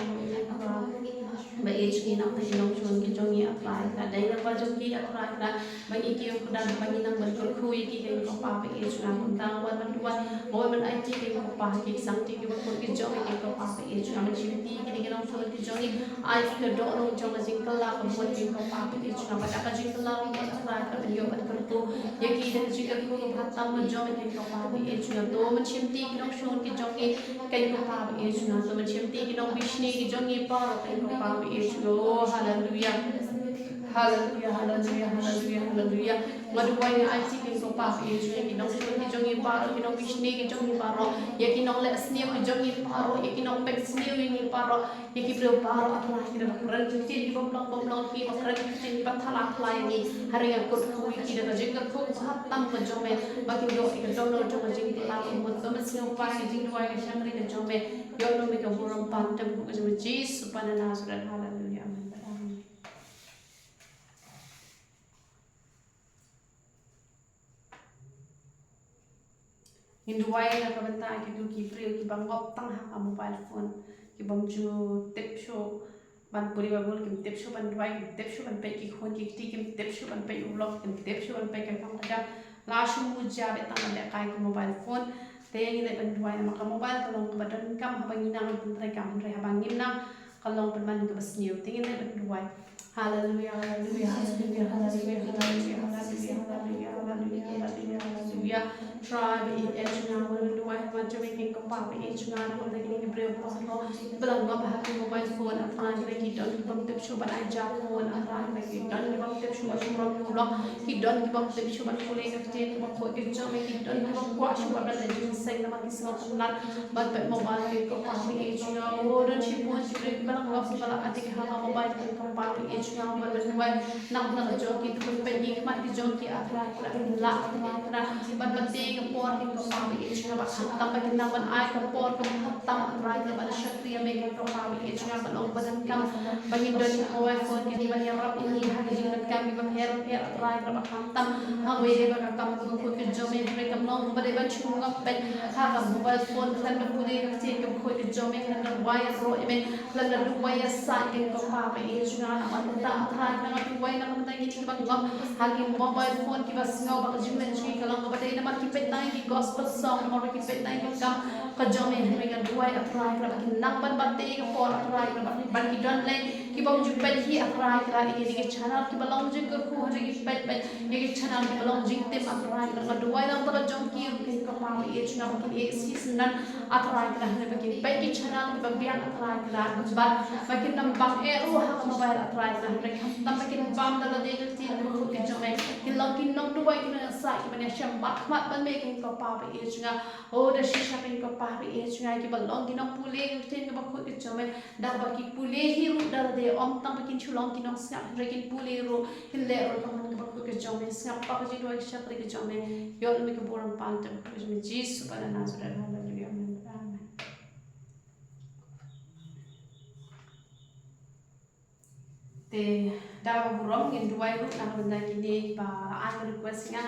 ba e chki na ta ki nong shon ki jong ni apply ka dai na ba jong ki apply ka ba ni ki ko dan ba ni nang ban ko khu ki ke ko pa be e chuna kun ta wa ban duai mo ban ai ti ke ko pa ki sang ti ki ba ko ki jong ki ko pa be e chuna ma chi ti ki ke nong shon ki jong ni ai ki do no jong jing ka la ko mo ki ko pa be e chuna ba ka jing ka la ko apply ka ba yo ban ko ko ye ki de chi ka ko ba ta ma jong ki ko pa be e chuna do ma chim ti ki nong shon ki jong ki kai ko pa be e chuna do ma chim ti ki nong bishni ki jong ni pa kai ko pa be e chuna oh hallelujah hallelujah hallelujah hallelujah hallelujah ngadu wai ai ti ki ko pa be e chuna ki nong shon ki jong ni pa ki nong bishni ki jong ni pa ro ye ki nong le sni ki jong ni pa ro ye ki nong pek sni ni pa ro ye ki bro pa ro atla ki da kran ti ti bom long ki ba kran ti ti ba thala thlai ni hari ya ko ko ki da jing ka ko ba tam ba jong me ba ki do ki do no jong jing la ko mo to ma sio pa ki jing wai ka shang ri ka jong me yo no me ka buram pan tam ko ka jong Jesus pa na Nazareth hallelujah amen Hinduai na kabanta ki du ki free ki bangop tang ha mobile phone ki bang chu tip show ban puri ba bol ki tip show ban duai ki tip show ban pe ki khon ki ti ki tip show ban pe ulok ki tip show ban pe ka kam ka la shu mu ja be tang le kai ki mobile phone te ngi le ban duai na ka mobile ka long ka dan kam ha bang ina ngang tre kam tre ha bang nim na ka long ban man ka bas niu te ngi le ban duai hallelujah hallelujah hallelujah hallelujah hallelujah hallelujah hallelujah hallelujah hallelujah try be ejna wala duai ma jame ki ko pa be ejna na ko de ki bre ko no belang ba ha ki mobile phone apna ki ki don ki bam tip shu ban ai ja phone apna ki don ki bam tip shu ban ro lo ki don ki bam tip shu ban ko le ka te ko ko ki jame ki don ki bam ko shu ban le jin sai na ma ki so na ba pe mobile ki ko pa be ejna o don chi pon chi bre belang ba sebala adik hanga mobile kan ko pa ri age nga ba duai nak na joki tu pe ni ma ki joki atra la atra ban bate ko por ki ko pa ri age nga ba tam ba kin ban ai ko por ko tam atra ka ba shakriya me ko pa ri age nga ba long badan kam bangin don ko wa phone ki ban ya rap ni ha ki jin kam bi ba her atra ka ba tam ha we de ba kam ko ki jome me kam long ba de ba chu nga pe ha ka mobile phone kan ba ku de ti ko ki jome kan wa ya ro e me lan la du wa ya sa ki ko pa ri age nga na ma ta atra na tu wa na ma ta ki ba ngam ha ki mobile phone ki ba singaw ba jim men chi ka lang ba de na ma ki pet na ki gospel song na ma ki pet na ki kam ka jome me kan du wa atra ka ba ki nak ban ba te ko por atra ka ba ban ki don le ki ba ju pet hi atra ka ni ki channel ki ba long jing ko khu ha ki pet pet ni ki channel ki ba long jing te atra ka du wa na ta jom ki ki ko pa ri age nga ba ki season nan atra ka ne ba ki pet ki channel ki ba bian atra ka ba ba ki nam bang e ru ha ka mobile atra ka ne ka tam ba ki bam da de ki ti ko ki jome ki long ki nong du wa ki na sa ki ba ne sham ba mat ban me ki ko pa ri age nga o da shi sha ki ko pa ri age nga ki ba long ki nong pule ki ti ki ba ko ki jome da ba ki pule hi ru da de om tam ba ki chu long ki nong snap re ki pule ru ki le ru ka man ki ba ko ki jome snap pa ki do ki sha ki jome yo me ki boram pan tam ko me Jesus pa na nazareth hallelujah amen te da burom ngin duai ru na na ki ne ba an request nga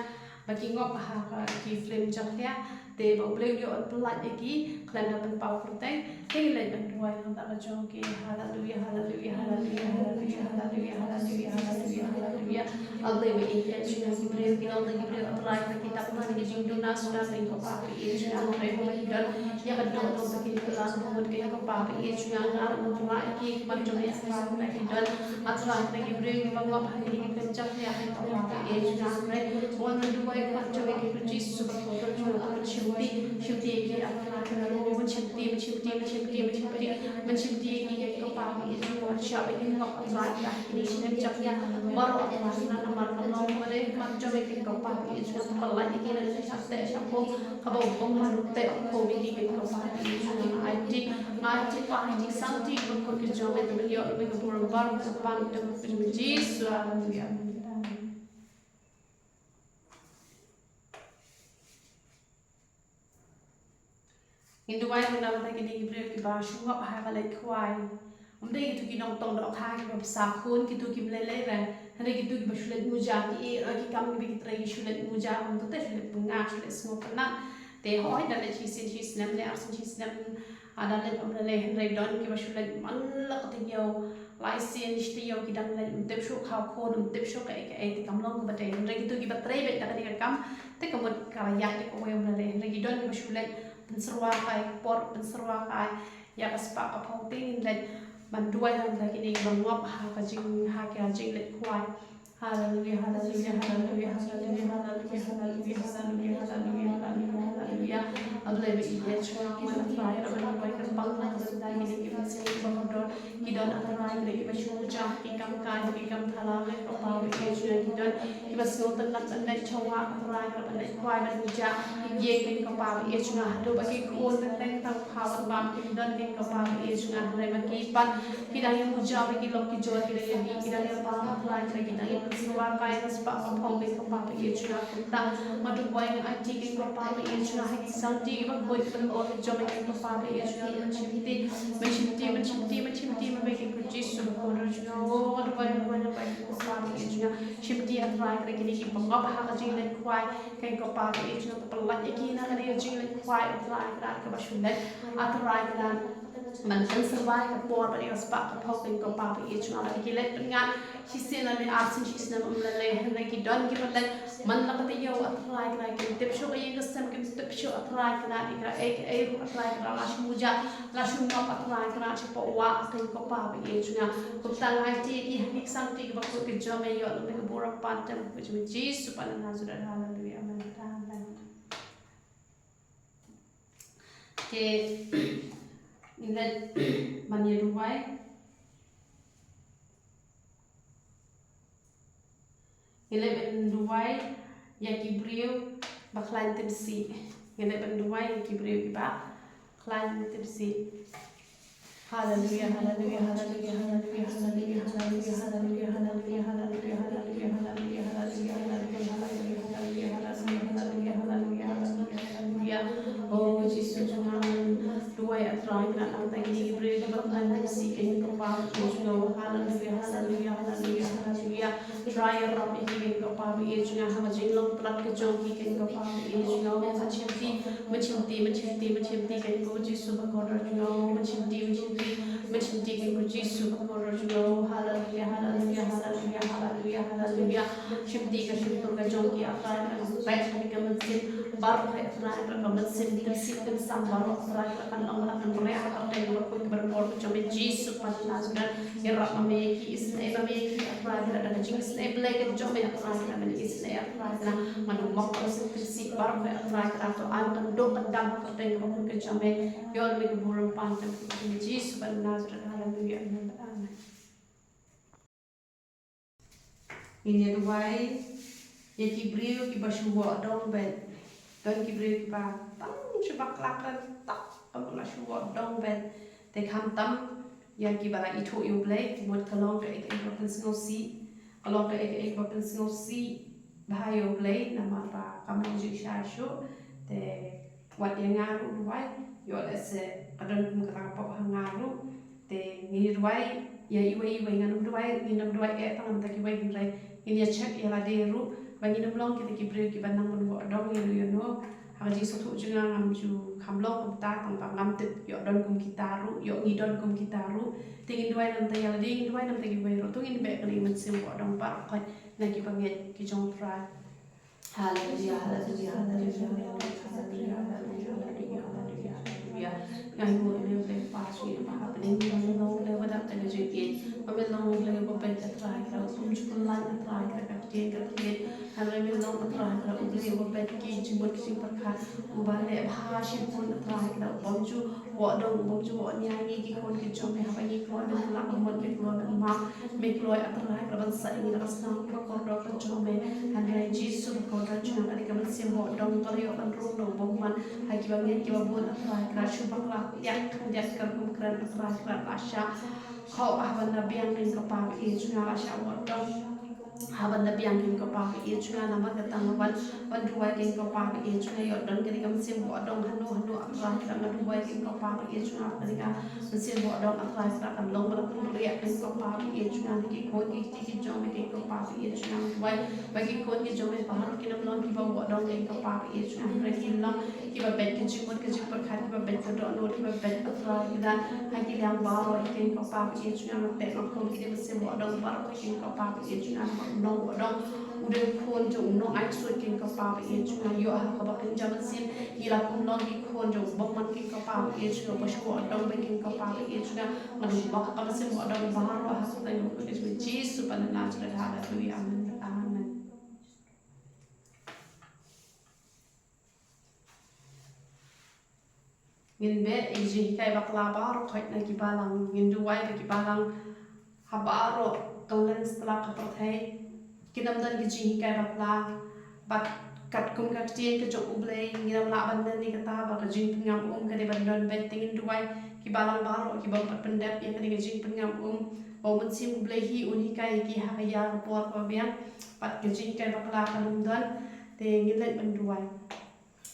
bagi ngop ha ki flame jong ya te ba ble yo plat ki klan da pan pau protect te le ban duai ha da jong ki hallelujah hallelujah hallelujah hallelujah hallelujah hallelujah hallelujah hallelujah able we in ya chi ki bre ki no ki bre apply ki ta pa ni jing do na suda ni ko pa ki e chi an re ho ki dal ya ba do to ki klan ko ki ko pa ki e chi an na mo ma ki ban jong ya pa ki dal atla ki bre ki ba ngop ha ki ki chak ya ha ko pa ki e chi an re on du wai ka jong ki Jesus ba ko to shimti ki atla ki ro mo shimti ki ko pa ki e chi ko sha ba ki ko atla ki ni chi chak ya mar atla na mar ka no mo re ma jong ki ko pa ki e chi ko pa la ki na sa te sa ko ka ba ko ma ru te ko ki ko pa ki e chi ai ti pa ni sam ti ko ki jong me yo me ko por bar ko pan te ko Jesus hallelujah Hindu wai ko na ta ki ni bre ki ba shu ngap ha ba le kwai de ki tu ki nong tong do kha ki ba sa khun ki tu ki ble le ra hane ki tu ki ba shulet mu ja ki e ki kam ki bi tra ki shulet mu ja on to te shulet bunga shulet smo pana te hoi da le chi snam le arsin chi snam ada le om le hre don ki ba shulet man la ka te yo lai sin sti yo ki dang le te shu kha khon te shu ka e te kam long ba te hre ki tu ki ba tre be ta ka kam te ka mod ka ya ki ko yo le hre ki don ki ba shulet penserwa kai por penserwa kai ya ka spa ka phong ting le ban duai lam da ki ni bang ngop ha ka jing ha ka jing le kwai hallelujah hallelujah hallelujah hallelujah hallelujah hallelujah hallelujah hallelujah hallelujah able be ye chwa ki na fire able duai ka pang na da ki ni ki se ko do ki don atrai ki ba shu ja ki kam ka ki kam thala le ko pa be ye chwa ki don ki ba so tan na na chwa atrai ka ba le kwai ba ni ja ye ki ko pa be ye chwa do ba ki khon na ten ta power ba ki don ki ko pa be ye chwa le ma ki pan ki da ye mu ja be ki lo ki jo ki le ye ki da ye pa atrai ki da ye Swa kai na spa pa phong be ko pa be ye chuna ta ma du boy ai ti ki ko pa be ye chuna ha ki sam ti ba boy ko o jo me ko pa be ye chuna ma chim ti ma be ki ko Jesus ko ro chuna o du boy ko pa be ye chuna chim ti a try ka ki ni ki pa ba ha ka ji le kwai kai ko pa be ye chuna pa la ye ki na ka ye ji le kwai a try ka ba shu le a try ka man kan survive ka por ba ni spa ka phok ko pa be ye chuna ki le nga shi se na le arsin shi se na le hen ki don ki le man la ka te yo atrai ka ki tip shu ka ye ka sem ki tip shu atrai ka ni ka e atrai ka la shi muja la shi ma atrai ka shi po wa ka ko pa be ye chuna ko ta lai ti ki hik sang ti ba ko ki jo me yo le ka bora pa tem ko ji Jesus pa na nazareth hallelujah amen ke in man ye duai Ile ben duai ya kibriu baklan tibsi ile ben duai ya kibriu ba klan tibsi hallelujah hallelujah hallelujah Yesu hallelujah hallelujah hallelujah hallelujah try ram iki ko pa bi Yesu ha ma jing long plat ke jong ki ken ko pa bi Yesu ma chimti ken ko Yesu ba ko ra ma chimti ken ko Yesu ba ko ra hallelujah hallelujah hallelujah hallelujah hallelujah chimti ka shimtur ka jong ki ata ba ka man sin bar ka atra ka man sin tim sam bar atra ka kan ong la kan re ka ta ko ko ber ko jong Yesu pa Nazareth Irra mameki isne mameki afradra da jinx ne blake jobe afradra men isne afradra manu mokko si barbe afradra to an do kadam ko te ko ke jame yol me ko burum pan te Jesus ban Nazareth hallelujah amen ini duai ye ki brio ki bashuwa dong ben don ki brio ki ba tam shibak lakan tak pamla shuwa dong ben te kham tam yang kibara itu yung blake mod kalong ka ik ik singo si kalong ka ik ik singo si bahaya yung blake nama pa kamang ji sha te wat yang ngaru duai yo lese kadang kum kata pa ngaru te ni duai ya iwe nganu duai ni nam duai tang ta ki wai ngrai ini ya check ya la deru bagi nam long kita ki bre ki banang mun dong yo no haji sotu junga ngam ju kamlong kum ta tang pa ngam tit yo don kum kitaru yo ni don kum kitaru tingin duai nam ta yala ding duai nam ta ki bai ro tungin be kali mun sim bo dong pa ko na ki banget ki jong fra hallelujah hallelujah hallelujah hallelujah hallelujah hallelujah ngai mo le le pa su ni pa happening ni no le wada ta le ji ki pa me long le bo pe ta trai ka sum chu kun lan ta trai ka ke hallelujah me long ta trai ka u le bo pe ki ji mo ki par kha u ba le bha shi pun ta trai ka bom chu wo dong bom chu wo nya ni ki kon ki chom me ha ba ni ko me la mo me ko ma me ko a trai ka ban sa ni la sa ko ko ro ka chom me hallelujah Jesus ko ra chu ka ka ban se wo dong to yo ban ru no bom man ha ki ba nge ki ba bo ta trai ka shu ba la ya kan ya ka kum kran ta trai ka asha kau ahban na biang kin ka pa ki chu na asha wo dong haban na biang kin ka pa ki chu na ma ka tang ban duai kin ka pa ki chu na yo don ki kam sim wo dong hanu atra ka na duai kin ka pa ki chu na ka sim wo dong atra ka kam long ba kun ria kin ka pa ki chu na ki ko ki jom kin ka pa ki chu na duai ba ki ko ki jom ba har ki nam long ki ba wo dong kin ka pa ki chu na ra ki long ki ba bet ki chu ki par kha ki ba bet ko do no ki ba bet atra ki dan ha ki lang ba ro kin ka pa ki chu na pe no ko ki de sim wo dong ba ro kin ka pa ki chu na no wo dong udah kon jo no ai suat kin ka pa ki chu na yo ha ka ba kin jam sin ki la kun long ki kon jo bok man kin ka pa ki chu na ba shu dong ba kin ka pa ki chu na ma du ba ka sim wo dong ba ro ha sa ta yo ki chu Jesus pa na na hallelujah amen amen ngin be iji kai bakla baro khoi na ki balang ngin duai ba ki balang habaro kalen setelah kaperthai kinam dan ki ji kai bakla bat kat kum kat tien ke jok ublei nginam la bandan ni kata ba ka jing pengam ka de bandan bet tingin duai ki balang baro ki bang pat pendap yang ka jing pengam o mun sim ublei hi uni kai ki ha ya por ko biang pat ke jing kai bakla kanum dan te ngin let ban duai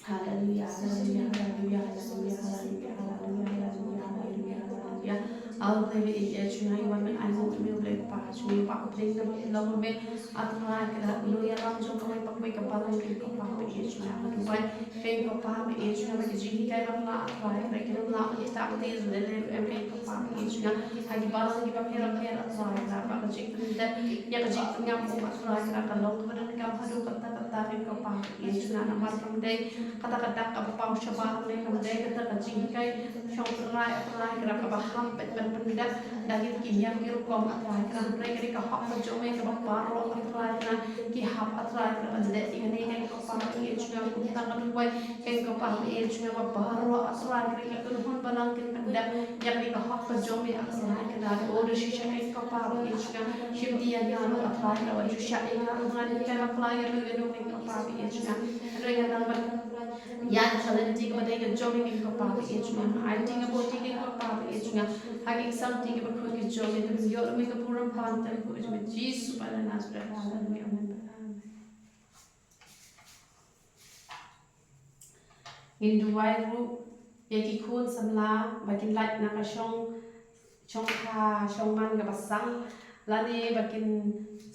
hallelujah hallelujah hallelujah hallelujah hallelujah hallelujah hallelujah hallelujah I'll play with it as you know when I want to play pa you pa play na lo me at na ka no ya ram so ko pa may kapala ki ko pa me is na to ba kay ko pa me is na me ji kay ba na pa ra ki na ki ta te le le me ko pa me is na ha ki ba ki pa pera pera sa na pa ka ji da ya ka ji ngam mo ma ra ka ka lo ko na ka ha do ka ta ki ko pa me is na na mar kam dai kata kata ka pa sha ba le kam dai ka ta ji kay shong ra ka ka ba ham pe pendak dari kinyam kiru kom atrai kan mereka di kahap menjome ke baparo atrai kan ki hap atrai kan ande ini kan kopam ki juga kutang kan boy kan kopam ki juga baparo atrai kan kan hun balang kan pendak yang di kahap menjome atrai kan dari order shisha kan kopam ki juga shimdia yang atrai kan wajib syai kan kan kan apply kan kopam ki juga dengan nambah yan kalian tiga pada yang jomi yang kau pakai itu yang I tiga boti yang kau pakai itu yang hagi sam tiga berkau yang jomi itu yo mereka puram pantai kau itu Jesus pada nasrul hallelujah Hindu wairu yang kikun samla bagi light nakasong chongkha chongman ga basang lani bakin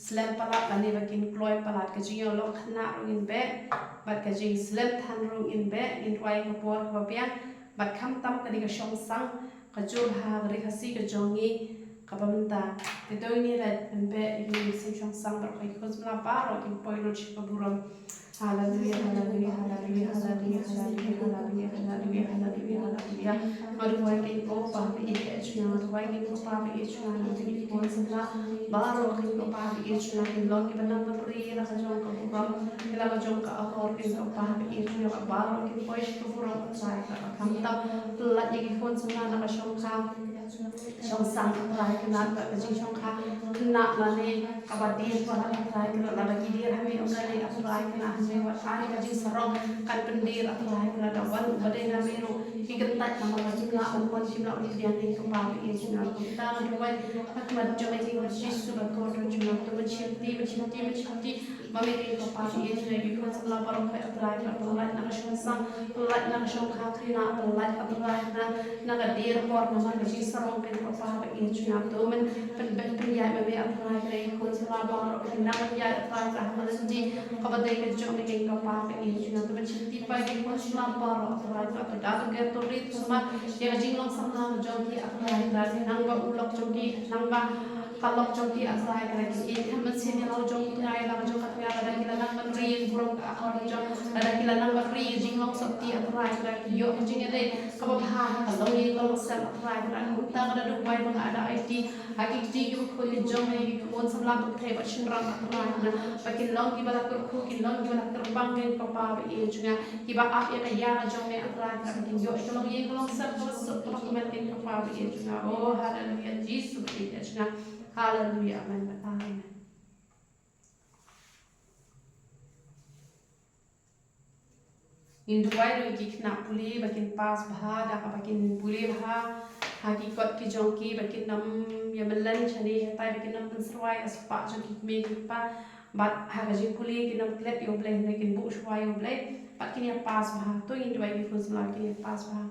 slam palat lani bakin kloy palat ka jing lo khna rungin be bat ka jing slam than rungin be in wai ka por ka piang bat kham tam ka diga shong sang ka jul ha ri khasi ka jongi ka bamta te doi ni la be in sim shong sang bar ka ko zla baro kin poilo chi ka buram hallelujah hallelujah hallelujah hallelujah hallelujah hallelujah hallelujah hallelujah hallelujah madu wai kin ko pa bi e chuna madu wai kin ko pa bi e chuna na ti ko zla baro kin ko pa bi e chuna kin lo ki banang na pri la ka jong ka buram la ka jong ka akor kin ko pa bi e chuna ka baro kin ko ish ko buram sai ka kham ta la ye ki kon suna na ka shong kha shong sang rai ka na ka jing shong kha na la ne ka ba di ko la rai ka la ki dir ha mi on rai ka rai ka na me wa ai ka jing sarong kan pendir rai ka da wan bade na me ro ki kan ta na ma jing la on kon jing la on dia ni ko pa bi e chuna ko ta na wai hat ma jo me ki shi su ba ko ro chuna to ma chim ti ma me ki ko pa bi e chuna ki ko sa la ba ro ka rai ka to la na shong sang la na shong kha ki na to la ka rai na ka dir por ma ka jing sarong pen ko pa bi e chuna to men pen ya me me rai ka ko sa la ba ro ki na ka ya rai ka ma ji ka ba de ka jo me ki ko pa bi e chuna to ma chim ti pa ki ko sa la ba ro rai ka to da ka to ri to ma ye ka jing long sam na jo ki rai ka nang ba ulok jo ki nang ba kalok jo ki rai ka ki e tham sin ya lo jo ki rai la jo ka ya la ki la nang ban ri burong ka akor jo la ki la nang ba ri jing long sam ti rai ka ki yo jing ya de ka ba ha ka lo ye lo sam rai ka ku ta ka du wai bang ada it ha ki ti ki ko ni jo me ki ko sam la to the ba shin ram rai na ba ki long ki ba la ku ki long ki ba la kar bang ngen ko pa ba e ju ki ba a ya ka ya jo me rai ka ki yo ka lo ye lo sam ko so ko ko men ki ko pa ba e ju oh hallelujah jesus ki ju hallelujah amen amen in duai ro ki khna puli bakin pas bha da ka bakin puli bha ha ki kot ki jong ki bakin nam ya melan chani tai bakin nam pensrwai as pa jong ki me ki pa bat ha ga ji puli ki nam klep yo blai ne kin bu shwai yo blai pat ki ya pas bha to in duai ki khus la ki pas bha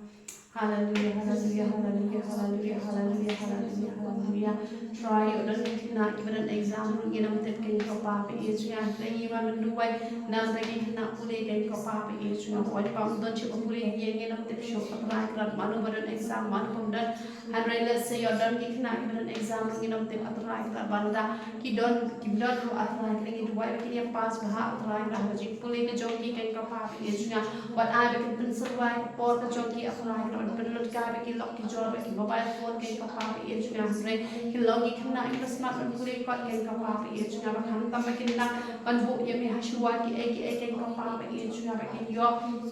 hallelujah hallelujah hallelujah hallelujah hallelujah hallelujah hallelujah try udan kina ibadan exam ru inam tet ken ko pa pe ejnya nei wa men duai nam da ki kina puli ken ko pa pe ejnya oi pam don chi puli ye inam tet sho pa krat manu badan exam man pam dan han re let's say udan ki kina ibadan exam ru inam tet atrai krat banda ki don ru atrai ken ki duai ki ya pas bha atrai krat ji puli ke jong ki ken ko pa pe ejnya what I can pensurwai por ka jong ki atrai penlut ka be ki lok ki jor be ki mobile phone ke ka pa be e chunga sre ki logi khna ki smart phone kuri ko ke ka pa be e chunga ba kham tam ki na ban bu ye me hashwa ki e ke ka pa be e chunga ba ki yo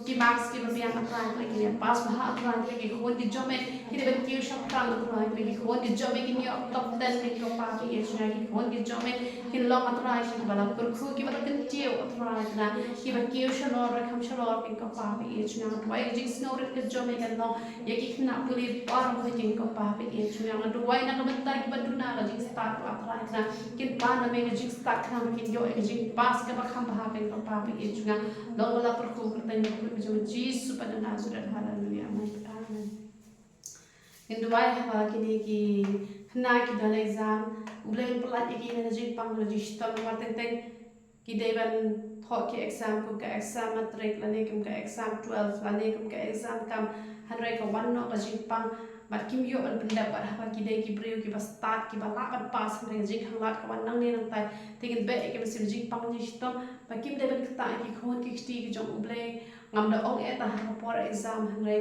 ki max ki be yang atran ke ki pas ba atran ke ki khon ki jome ki de ben ki shop tran atran ke ki khon ki jome ki ni top 10 ke ka pa be e chunga ki khon ki jome ki long atran ki ba la kur khu ki ba tin tio atran na ki ba ki shalo ra kham shalo ke ka pa be e chunga wai jing snow ke jome ke long ye ki khna puli par ko jing ko pa pe e chu yang du wai na ka banta ki baduna ga jing start wa tra na kin pa na me ga jing start kham kin yo e jing pas ka ba kham ba pe ko pa pe e chu yang lo la par ko ta ni ko jo jesus pa na surat hallelujah amen in du wai ha ki ni ki khna ki dan exam ulen plat ki na jing pang register ma teng teng ki de ban thọ ki exam kum ka exam matric la ne kum ka exam 12 la ne kum ka exam kam hanrai ka wan no ka jing pang bat kim yo an penda bat ha ki dei ki breu ki ba start ki ba la ban pas hanrai jing khang lat ka wan nang ne nang tai tegin be ke sim jing pang ni stom ba kim de ban ta ki khon ki sti ki jong uble ngam da ong eta ha por exam hanrai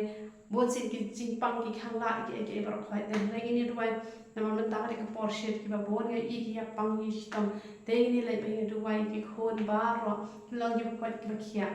bon sin ki jing pang ki khang lat ki ba khoi de hanrai ni duai naman man ta ka por shet ki ba bon ya i ki ya pang ni stom tegin ni lai ba ni duai ki khon ba ro long ki ba ki ba khia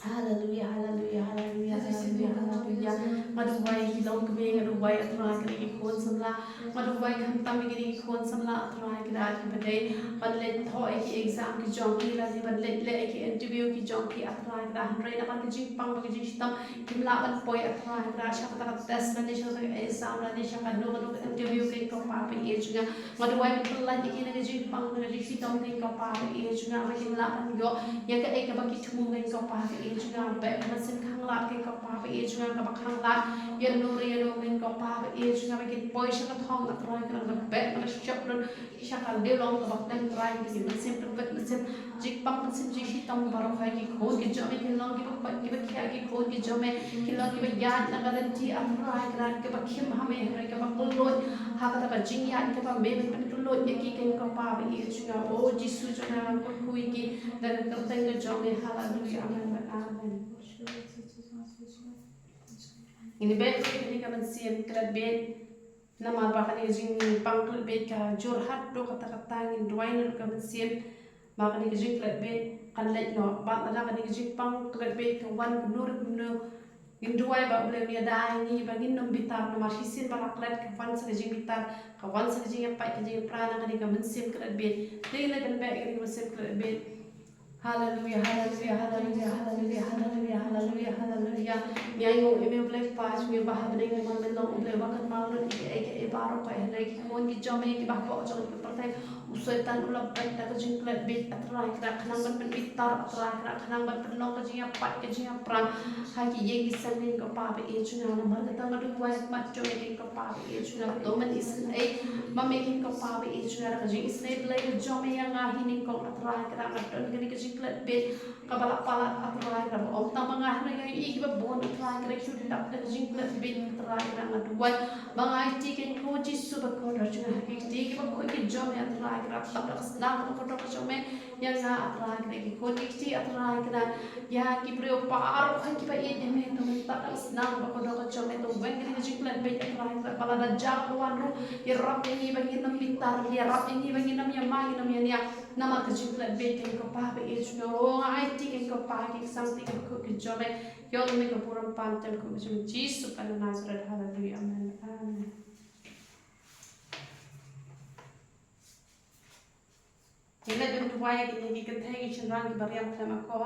hallelujah hallelujah hallelujah hallelujah hallelujah madu wai ki long ke beng adu wai atrai ki khon samla madu wai kham tam ki khon samla atrai ki da ki bade ban le thoi ki exam ki jong ki la ban le ki interview ki jong ki atrai ki da hanrai na ban ki jing pang ki jing stam ki la ban poi atrai ki da sha ta test la ni sha exam la ni sha ka no interview ki ko pa pe e junga madu wai ban la ki na jing pang na jing stam ki ko pa pe e junga ba ki la ban yo ya ka e ka ba ki thu ki ko pa pe Ejuna back masin khang lat ke ko pa Ejuna ka khang lat yellow rin ko pa Ejuna ke poisha ka thong at rai ka back ma shop ron shakal de long ka bak rai ke masin to masin jik pang masin ji shi tong baro khai ki khod ke jome ke long ke ba khya ki khod ke jome ke long ke ba yan na galan ti at rai ka ke ba khim ha me rai ka ba kulot ha ka ta jing yan ke ba me ben kulot ye ki ke ko pa Ejuna o jisu jona ko hui ki dan ka teng ke jome hallelujah amen amen ini bet ini ka man siam klat bet nama bakal jing pangkal bet ka jurhat do kata-kata ngin duain ka man siam bakal jing klat bet kan let no ba ala kan jing pangkal bet ka wan nur in duai ba boleh dia dai ni bagin nom bitar no masisin balaklat ka wan sa jing bitar ka wan sa jing pa ka jing prana kan ka man siam klat bet dei la kan bet ka man siam klat bet Hallelujah, hallelujah, hallelujah, hallelujah, hallelujah, hallelujah, hallelujah. Nyanyo ime blek pas mi bahab ding man men long ble wakat maulun ke baro ka lagi kon ki jome ki bah ko jong ki pertai usaitan ulap bat ta jing klet bit atrai kra khanang ban bitar atrai kra khanang ban penong ka jing pat ka jing pran ha ki ye ki samin ko pa be e chuna na mar ta ngadu wa mat jome ki ko pa be e chuna do man is e ma me ki ko pa be e chuna ka jing isne ble jome yang a hini ko atrai kra ka ton ki klet bet kabalak palak atrai kra om ta mangah na ga i ba bon atrai kra chu dak da jing klet bet atrai kra ngadu wa bangai ti ken ko ji su ba ko ra chu ha ki ti ki ba ko ki jome atrai kra tak dak sedang ko to jome yang na atrai kra ki ko ti atrai kra ya ki bro pa aro ha ki ba e de me to tak dak sedang ba ko to jome to wen ki jing klet bet atrai kra pala da ja ko wan ru ya rap ini bagi nam pintar ya rap ini bagi nam ya mai nam ya nama ka jing klet bet ken ko pa be e chu no ai ti ken ko pa ki sang ti ko ki jome yo me ko puram pantem ko jome Jesus kan Nazareth hallelujah amen amen Ila dum tuwaya ki ni kan thai ki rang ki bariam thama ko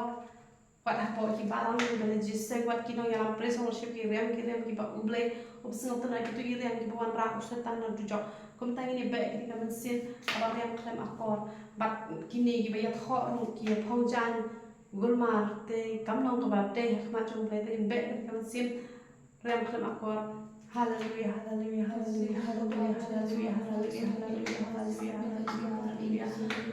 wat hapo ki balang ni bale jisse wat ki no yalam praise worship ki rem ki ba uble obsing otna ki tu rem ki buan ra usetan na dujo kum tangi ni be ki ka sin abariam khlem akor bat kini ki ba yat kho ru ki phongjan gulmar te kamnong ka ba te ma chung be te be ki ka sin rem khlem akor hallelujah hallelujah hallelujah hallelujah hallelujah hallelujah hallelujah hallelujah hallelujah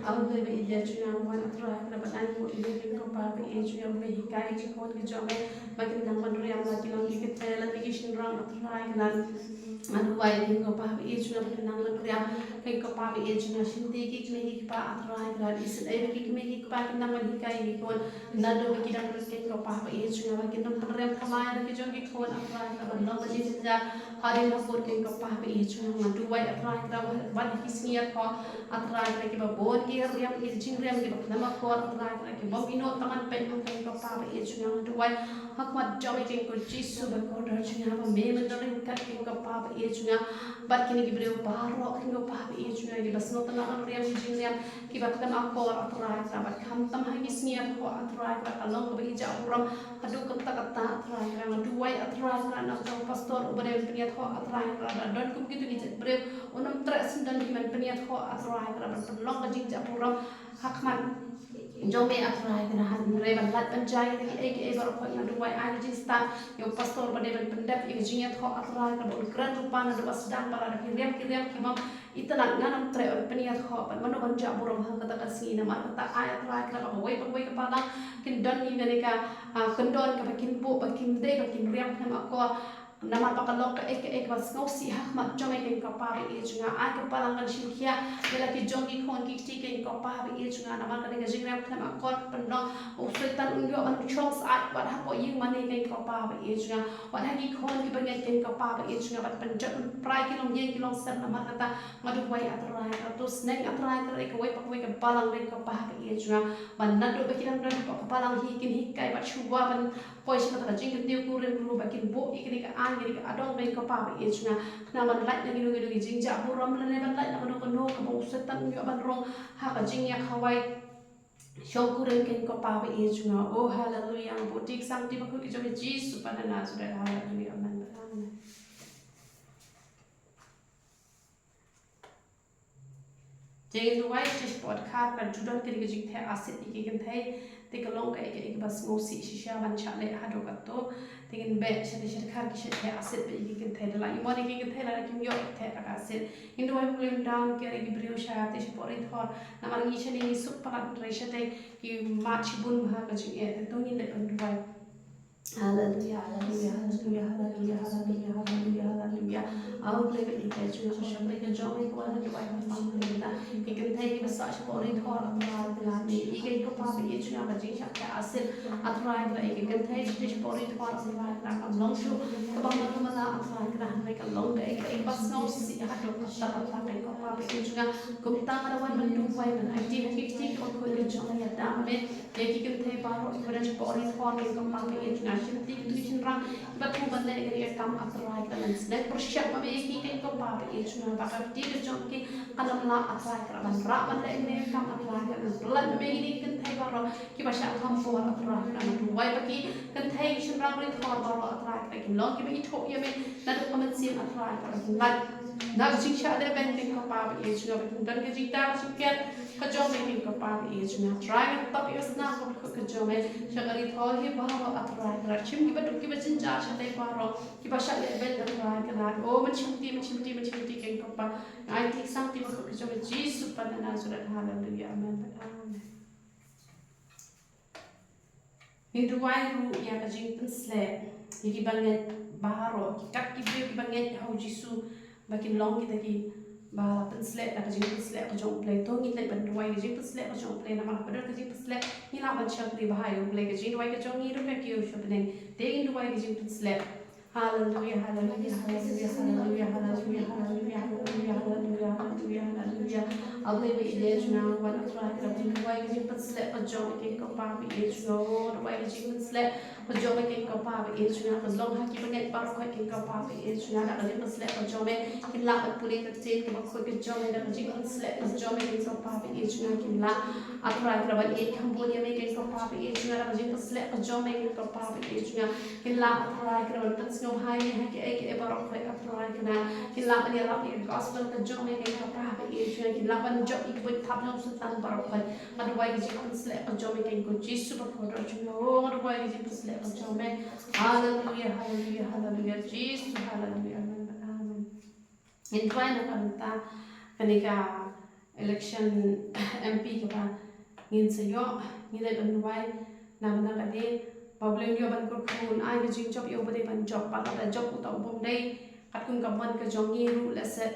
abu be ide chuna wan tra kra ban mo ide ko pa be e chuna be hikai ki kon ki jome makin nang man riam la ki nang ki tela ki shin rang tra nan adu wai ki ko pa be e chuna be nang lan riam ki ko pa be e chuna shin de ki me ki pa tra kra is e be ki me ki pa ki nang man hikai ki kon na do ki dang ki ko pa be e chuna ki nang riam khamai ki jong ki kon tra kra ban no ji ja hari na por ki ko pa be e chuna ma du wai tra kra ban ki snia ko atra kra ki ba bon ki riam ki jing riam ki ba nama ko atra kra ki ba ino tangan pe ko ko pa ba e chuna du wai hakmat jome ki ko jisu ba ko dar chuna ba me men dor ka ki ko pa ba e chuna ba ki ni breu ba ro ki ko pa ba e chuna ki bas no tangan riam ki jing riam ki ba kana ko atra kra ba kham tam ha ki snia ko atra kra ka long ba i ja uram adu ka ta atra kra du wai atra kra na ko pastor ubare peniat ko atra kra don kum ki tu ni breu unam tres dan ki men peniat ko atra kra ba long ka jing ja uram hakman jome atra kra han reban lat panjai ki e bar ko na du wai ai jin sta yo pastor ba de ban pendap ki jing ko atra kra ba gran rupa na du sedang bara ki rem ki mam itana nanam tre peniat ko ban mano ban ja uram ha kata kasi na mar kata ai atra kra ba wai ka pala kin don ni ne ka kendon ka kin po ba kin de ba kin rem ka ko nama pakalok ka ek was ngau si hakmat jome ken ka pa be chunga a ka palangan shimkhia ela ki jongi khon ki ti ken ka pa be chunga nama ka ne jingram khama kon pando usultan unyo an chongs at wat ha ko ying mane ken ka pa be chunga wat ha ki khon ki bangen ken ka pa be chunga wat panjat prai ki long yen ki long ser nama kata madu wai atrai ka to sneng atrai ka ek wai pak wai ka palang ken ka pa be chunga man na do be ki ran ka palang hi kin hikai bat chuwa ban pois ka jing tiu ku rem ru ba kin bo ikni ka jadi adong baik ko pa be chunga na man light na ginugi ginugi jing ja buram le ban light na no ka bo setan yo ban rong ha ka jing ya khawai shokure ken ko pa be chunga oh hallelujah bo tik sam ti ba ko ki jo Jesus pana na su hallelujah amen Jangan lupa sport card kan judan kiri jing the asit ikan the te kalong kai ke bas ngosi shisha man chale hado kato tingin be shade shade kar ki shade asit be ikan the la imon ikan the la kim yo the asit hindu ay pulim down kiri ki brio sha te sport it hor na man ngi shade ni sup palat re shade ki match bun bha ka jing e to ni le kan Hallelujah, hallelujah, hallelujah, hallelujah, hallelujah, hallelujah, hallelujah. I'll play with you guys. You know, shall make a job, make one and divide my family. You can take a such for it or a trial. You can go past each other, each other. I said, a trial, you can take this for it or a trial. I'm long show. About a trial, make a long day. A bus no see how to start a topic of Papa each other. Come down one and two women. I did 50 or quick job at that minute. You can take part of the body for me. Come Papa each other. Shifting tuition rang batu banda egri kam atrai kalan snack persiap ma eki ke ko pa be chuna ba ka ti ke jom ke kalam la atrai kalan ra banda egri kam atrai kalan plan me ni kan thai ba ro ki ba sha tham po atrai kalan tu wai ba ki kan thai shin rang ri thor ba ro atrai ka ki long ki be thok ye me na do kaman sim atrai kalan la na jing sha de ben ke ko pa be chuna ba dan ke jing ta su ke ka jom me ke ko pa be chuna try ta be na ko ka jom me shagari thor he ba ro atrai Rachim kita tu kita cinta cinta paro kita syakle bel dan kenal oh mencimti kan kopa I think something waktu kita coba Jesus pada nazurat haleluya amin amin Hindu wairu ya kajing pensle jadi banget baharo kita kita banget hau Jesu makin long kita ki bah pensle nak kajing pensle kajong play to ngit ban wai kajing pensle kajong play nama pada kajing pensle ni lah ban syang di bahayo play kajing wai kajong ni ru ka kiyo shobneng degin du wai kajing pensle hallelujah hallelujah hallelujah hallelujah hallelujah hallelujah hallelujah hallelujah hallelujah hallelujah able be ile juna wan atra kajing wai kajing pensle kajong ke ko pa be juna wai kajing pensle kajong ke ko pa be juna kajong ha ki banget par ko ke ko pa be juna nak kajing pensle kajong me kila pule ka tin ke ko kajong me kajing pensle kajong me ke ko pa be juna kila atra kraban e cambodia me ke ko pa be juna kajing pensle kajong me ke ko pa be juna kila atra kraban pensno hai me ke e barok ko atra kana kila ni rap e gospel kajong me ke ko pa be juna kila ban job ik boi thap no sultan barok ko adwai kajing pensle kajong me ke ko jisu ba ko juna o adwai kajing pensle kajong me hallelujah hallelujah hallelujah Jesus hallelujah amen Indwai na kanta kanika election MP kita ngin sayo ngilai indwai na mana kade problem yo ban ko kun ai ga jing job yo bade ban job pa da job uta bom dai kat kun kaman ka jongi ru lese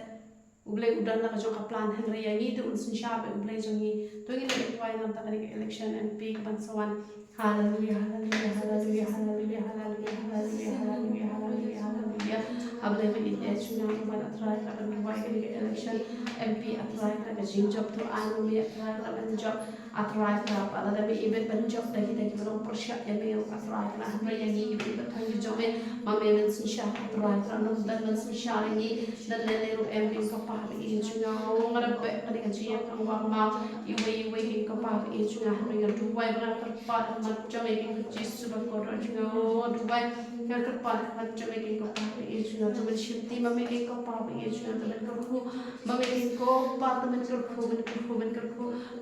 ublai udan na ka jong ka plan henry yangi de un sin sha be ublai jongi to ngilai indwai na ta kanika election MP ban sawan hallelujah hallelujah hallelujah hallelujah hallelujah hallelujah hallelujah hallelujah hallelujah ablai be ide chuna ban atrai ka ban wai kanika election MP atrai ka jing job to anu me atrai ka ban job atrai ka pada da be ibet ban job da kita ki belum persiap ya be atrai ka henry yangi ki be thang ki job me ma me men sin sha atrai ka no dan men sin sha ni dan le le MP ka pa be chuna ngara be kanika jia ka wa ma iwe ki ka pa be chuna henry ya tu wai ba ka pa macam ini Yesus berkorban juga Dubai yang kepada macam ini kau pakai Yesus nanti mensyuti memiliki kau pakai Yesus nanti menkerku memiliki kau pakai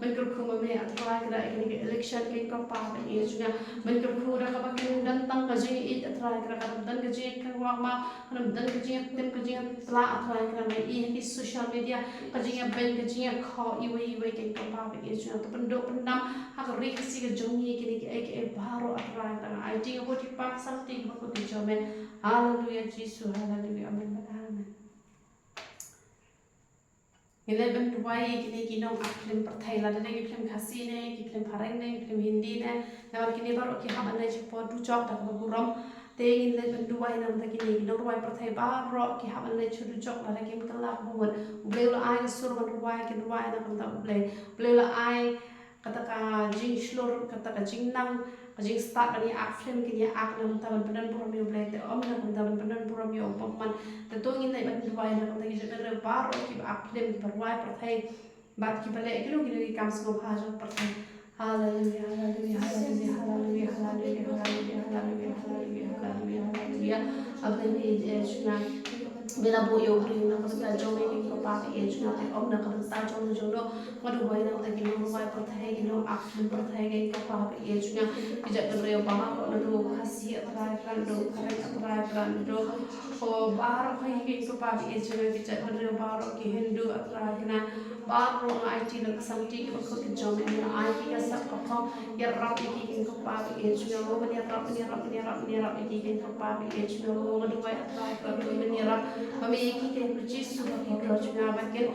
menkerku memiliki atrai kira ini election kau pakai Yesus menkerku dah kau pakai dan tang kaji it atrai kira dan kaji kau ma dan kaji tim kaji telah atrai kira ini social media kaji ben kaji kau iwe kau pakai Yesus nanti pendam hak reaksi ke jongi kini ke baro atrai tang I think about it pak something ko ti jomen hallelujah Jesus hallelujah amen amen ile ben duai kini kinong aklim perthai la dene klim khasi ne klim pharang ne klim hindi ne na kini baro ki haban ne po du chok ta ko burom te ile ben duai nam ta kini kinong duai perthai baro ki haban ne chu du chok la kim kala buon ubel ai sur ban duai ki duai na kam ta ubel ai kata ka jing slor kata ka jing nang kajing start dari akflem kini aklam taban penan buram yo blek te om na taban penan buram yo pomman te to ngin nai ban duai na kam ta ki re baro ki akflem perwai perthai bat ki bale kilo kilo ki kam sno bhajo perthai hallelujah hallelujah hallelujah hallelujah hallelujah hallelujah hallelujah hallelujah hallelujah hallelujah abdeni ejna Bela bo yo bring na kada jong ni ko pa ke age na te om na kada ta jong jong no madu boy na te ki no boy par thai ki no ak par thai ke ko pa ke age na ki ja kan re ba ma no do khasi atra ran do khara atra ran do o bar ko ke ko pa ke age na ki ja kan re bar ki hindu atra na bar ro ai ti na samti ko ko ki jong ni ai ki ka sak ko ya rap ki ko pa ke age na mo ni rap ki ko pa ke age na mo madu boy atra ni rap kami iki ke precis sudah kita juga bagian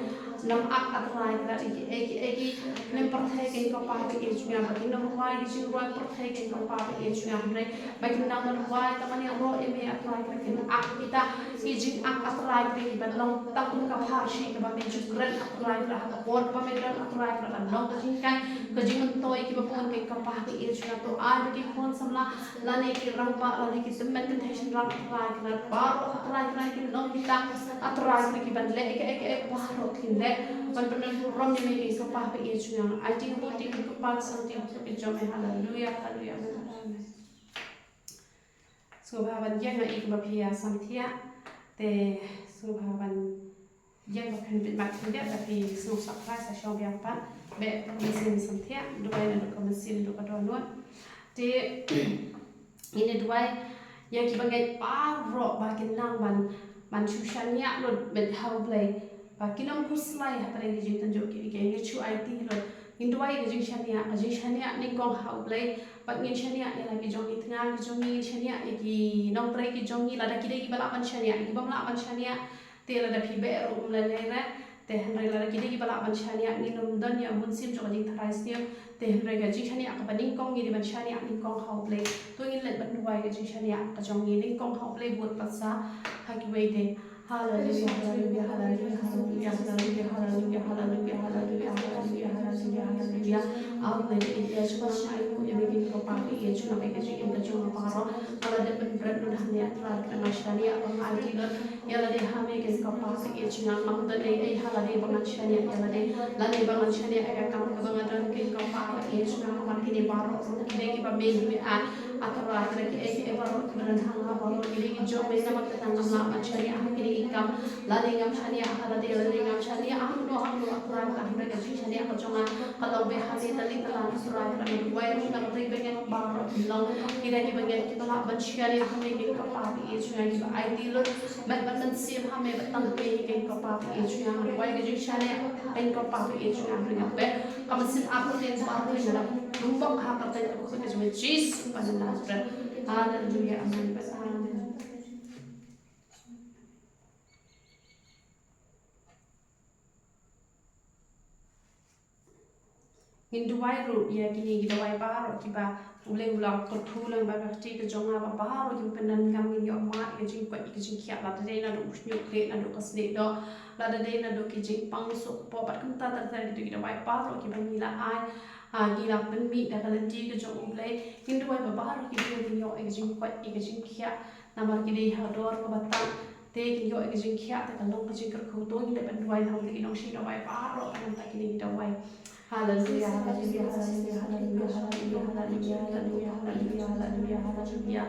nam ak atrai kira iki nem perthai ke ko pa ke juga bagian nam wai di juga perthai ke ko pa ke juga andre bagian nam wai taman yang ro eme atrai ke ak kita ijin ak atrai ke badlong tak ka pharsi ke ba me jukran atrai ra ha por ba me ran atrai ra long ka jingkai ke jing toi ke ba pon ke ko pa ke juga to a ke kon samla lane ke rang pa lane ke semen tension rang atrai ke bar atrai ke long kita aturan ki ban le ek paro kin le ban ban rom ni me ko pa pe yesu yang I think what you ko pa something to be jome hallelujah hallelujah amen so ba ban yang na ik ba pia samthia te so ba ban yang ba kan bit mak dia tapi so surprise sa shom yang pan be mesin samthia do ba na ko mesin do ka do no te ini dua yang ki bangai paro ba kin nang ban chushania lo ben how play ba kinom kuslai ha pare gi tan jo ki ge chu IT lo indwai gi shania ni kong how play ba ngin shania ya lagi jong ni tnga gi jong ni shania gi nong pre gi jong ni la da ki de gi bala ban shania gi bam la ban shania te la da phi be ro le le re te hendrai la ki de gi bala ban shania ni nom dan ya mun sim jo gi thrai sim te hendrai ga ji shania ka ban kong gi ban shania ni kong how play to in le ban wai gi shania ka jong ni kong how play buat pasa Hallelujah, hallelujah, hallelujah, hallelujah, hallelujah, hallelujah, hallelujah, hallelujah, hallelujah, hallelujah, hallelujah, hallelujah. Aku lagi ini cuma aku yang bikin kau pakai ya cuma bikin cikin kacang paro. Kalau ada berat udah hanya terang dengan syariah orang anti ler. Ya lagi kami bikin kau pakai ya cuma mang dan ini haladi bangan syariah ya lagi bangan syariah agak kamu kebangan bikin kau pakai ya cuma makin ini baru kita kita beli atau lagi baru kemudian hanga baru ini jom bisa makan tanggal syariah ini ikam lari ngam syariah haladi lari ngam syariah hamdo atrai mereka syariah kejongan kalau behani tali telan atrai kami wayar sudah mereka bagian baru bilang kita di bagian kita lah syariah kami ke kapapi itu yang kita ideal ban siap kami betang ke kapapi itu yang wayar ke syariah ke kapapi itu yang mereka ber kami sin apa yang baru yang lumbang apa yang kita cuma Jesus pada Nazareth haleluya amin amin. Hinduai ru ya kini kita wai baro kiba ule ulang kotulang baga ti ke jonga ba baro kim penan kam ngi ma ke jing kwat ke jing kya la de na do usnyu kle na do kasne do la de na do ke jing pang so po pat kam ta kita wai baro kiba ni la ai gila pen mi da kala ti ke jong ule hinduai ba baro kiba ni yo ke jing kwat ke jing kya na mar ki de ha dor ko batang te ki yo ke jing kya ta kan long ke jing kar ko to ni de ban wai hang ke nong shi da wai baro kan ta ki kita wai Hallelujah, hallelujah, hallelujah, hallelujah, hallelujah, hallelujah, hallelujah, hallelujah, hallelujah.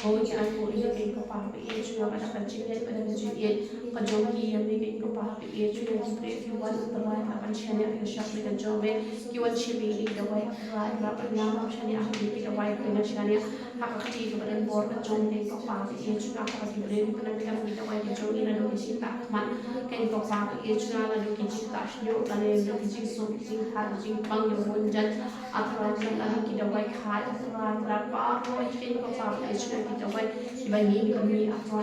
Oh, ya aku ini kayak kepala ini juga pada kajian pada kajian kajoki yang ini kepala ini juga kita kiwan terlalu apa channel yang siapa yang jome kiwan cibi ini dawai terlalu apa nama channel aku ini dawai dengan channel aku kerja kepada board jome kepala ini juga aku diberi kepada kami dawai jome ini lalu kita teman kayak kepala ini juga lalu kita sendiri lalu kita so jing pang yang munjat atau lagi kita wai khai atau berapa roh ikan kapal itu kita wai dibagi kami atau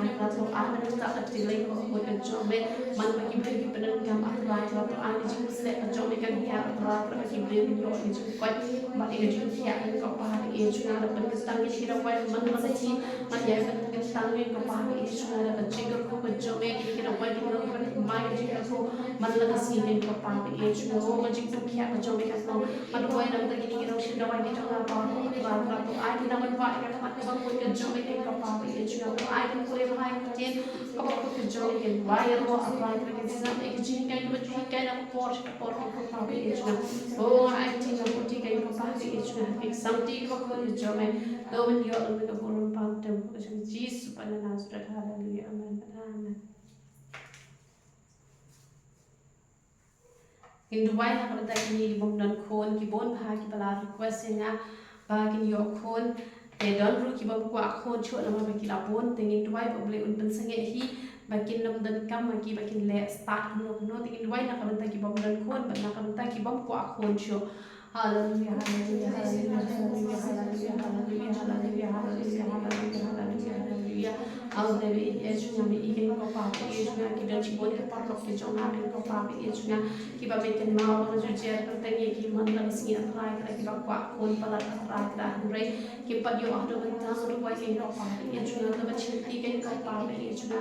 ada tak ada lagi kau kejome man bagi beri penengam atau ada jing selek kejome kan dia atau bagi beri yo itu kau bagi jing dia kapal itu ada berkestang kita wai man masih man ya berkestang kapal itu ada jing kau kejome kita wai kita mai jing kau man lagi sini kapal itu mau jing kia kejome kan madu wai nam tadi ni kita sudah wai kita ngapa atau ai kita menpa kita mat bang ko kejome kan kapal itu atau ai kita boleh mai kerja kapal kejome kan wai ro apa kita sana jing kan kita kan nak por kapal itu oh ai tinggal putih kan kapal itu sampai kapal kejome domen yo kita boleh pantau Jesus pada Nazareth haleluya amin amin Hinduai na kapag kini gibong don kon gibon ha kibala request nga ba kini yo kon te don ru kibong kwa kon chu na ma kila bon te hinduai ba ble un sange hi ba kin nom don kam ma ki ba kin le start no te hinduai na kapag gibong don kon ba na kapag gibong kwa kon chu. Hallelujah, hallelujah, hallelujah, hallelujah, hallelujah, hallelujah, hallelujah, hallelujah, hallelujah, hallelujah, hallelujah. Al devi Yesu nga mi igen ko pa Yesu nga kidan chibon ka pa ke jonga ben ko pa Yesu nga kiba beten ma ba ju jer per tengi ki man lang singi atrai ka kiba kwa kon pala atrai ka hanre kiba yo ahdo ben ta ru wa gen ko pa Yesu nga ba chinti gen ko pa Yesu nga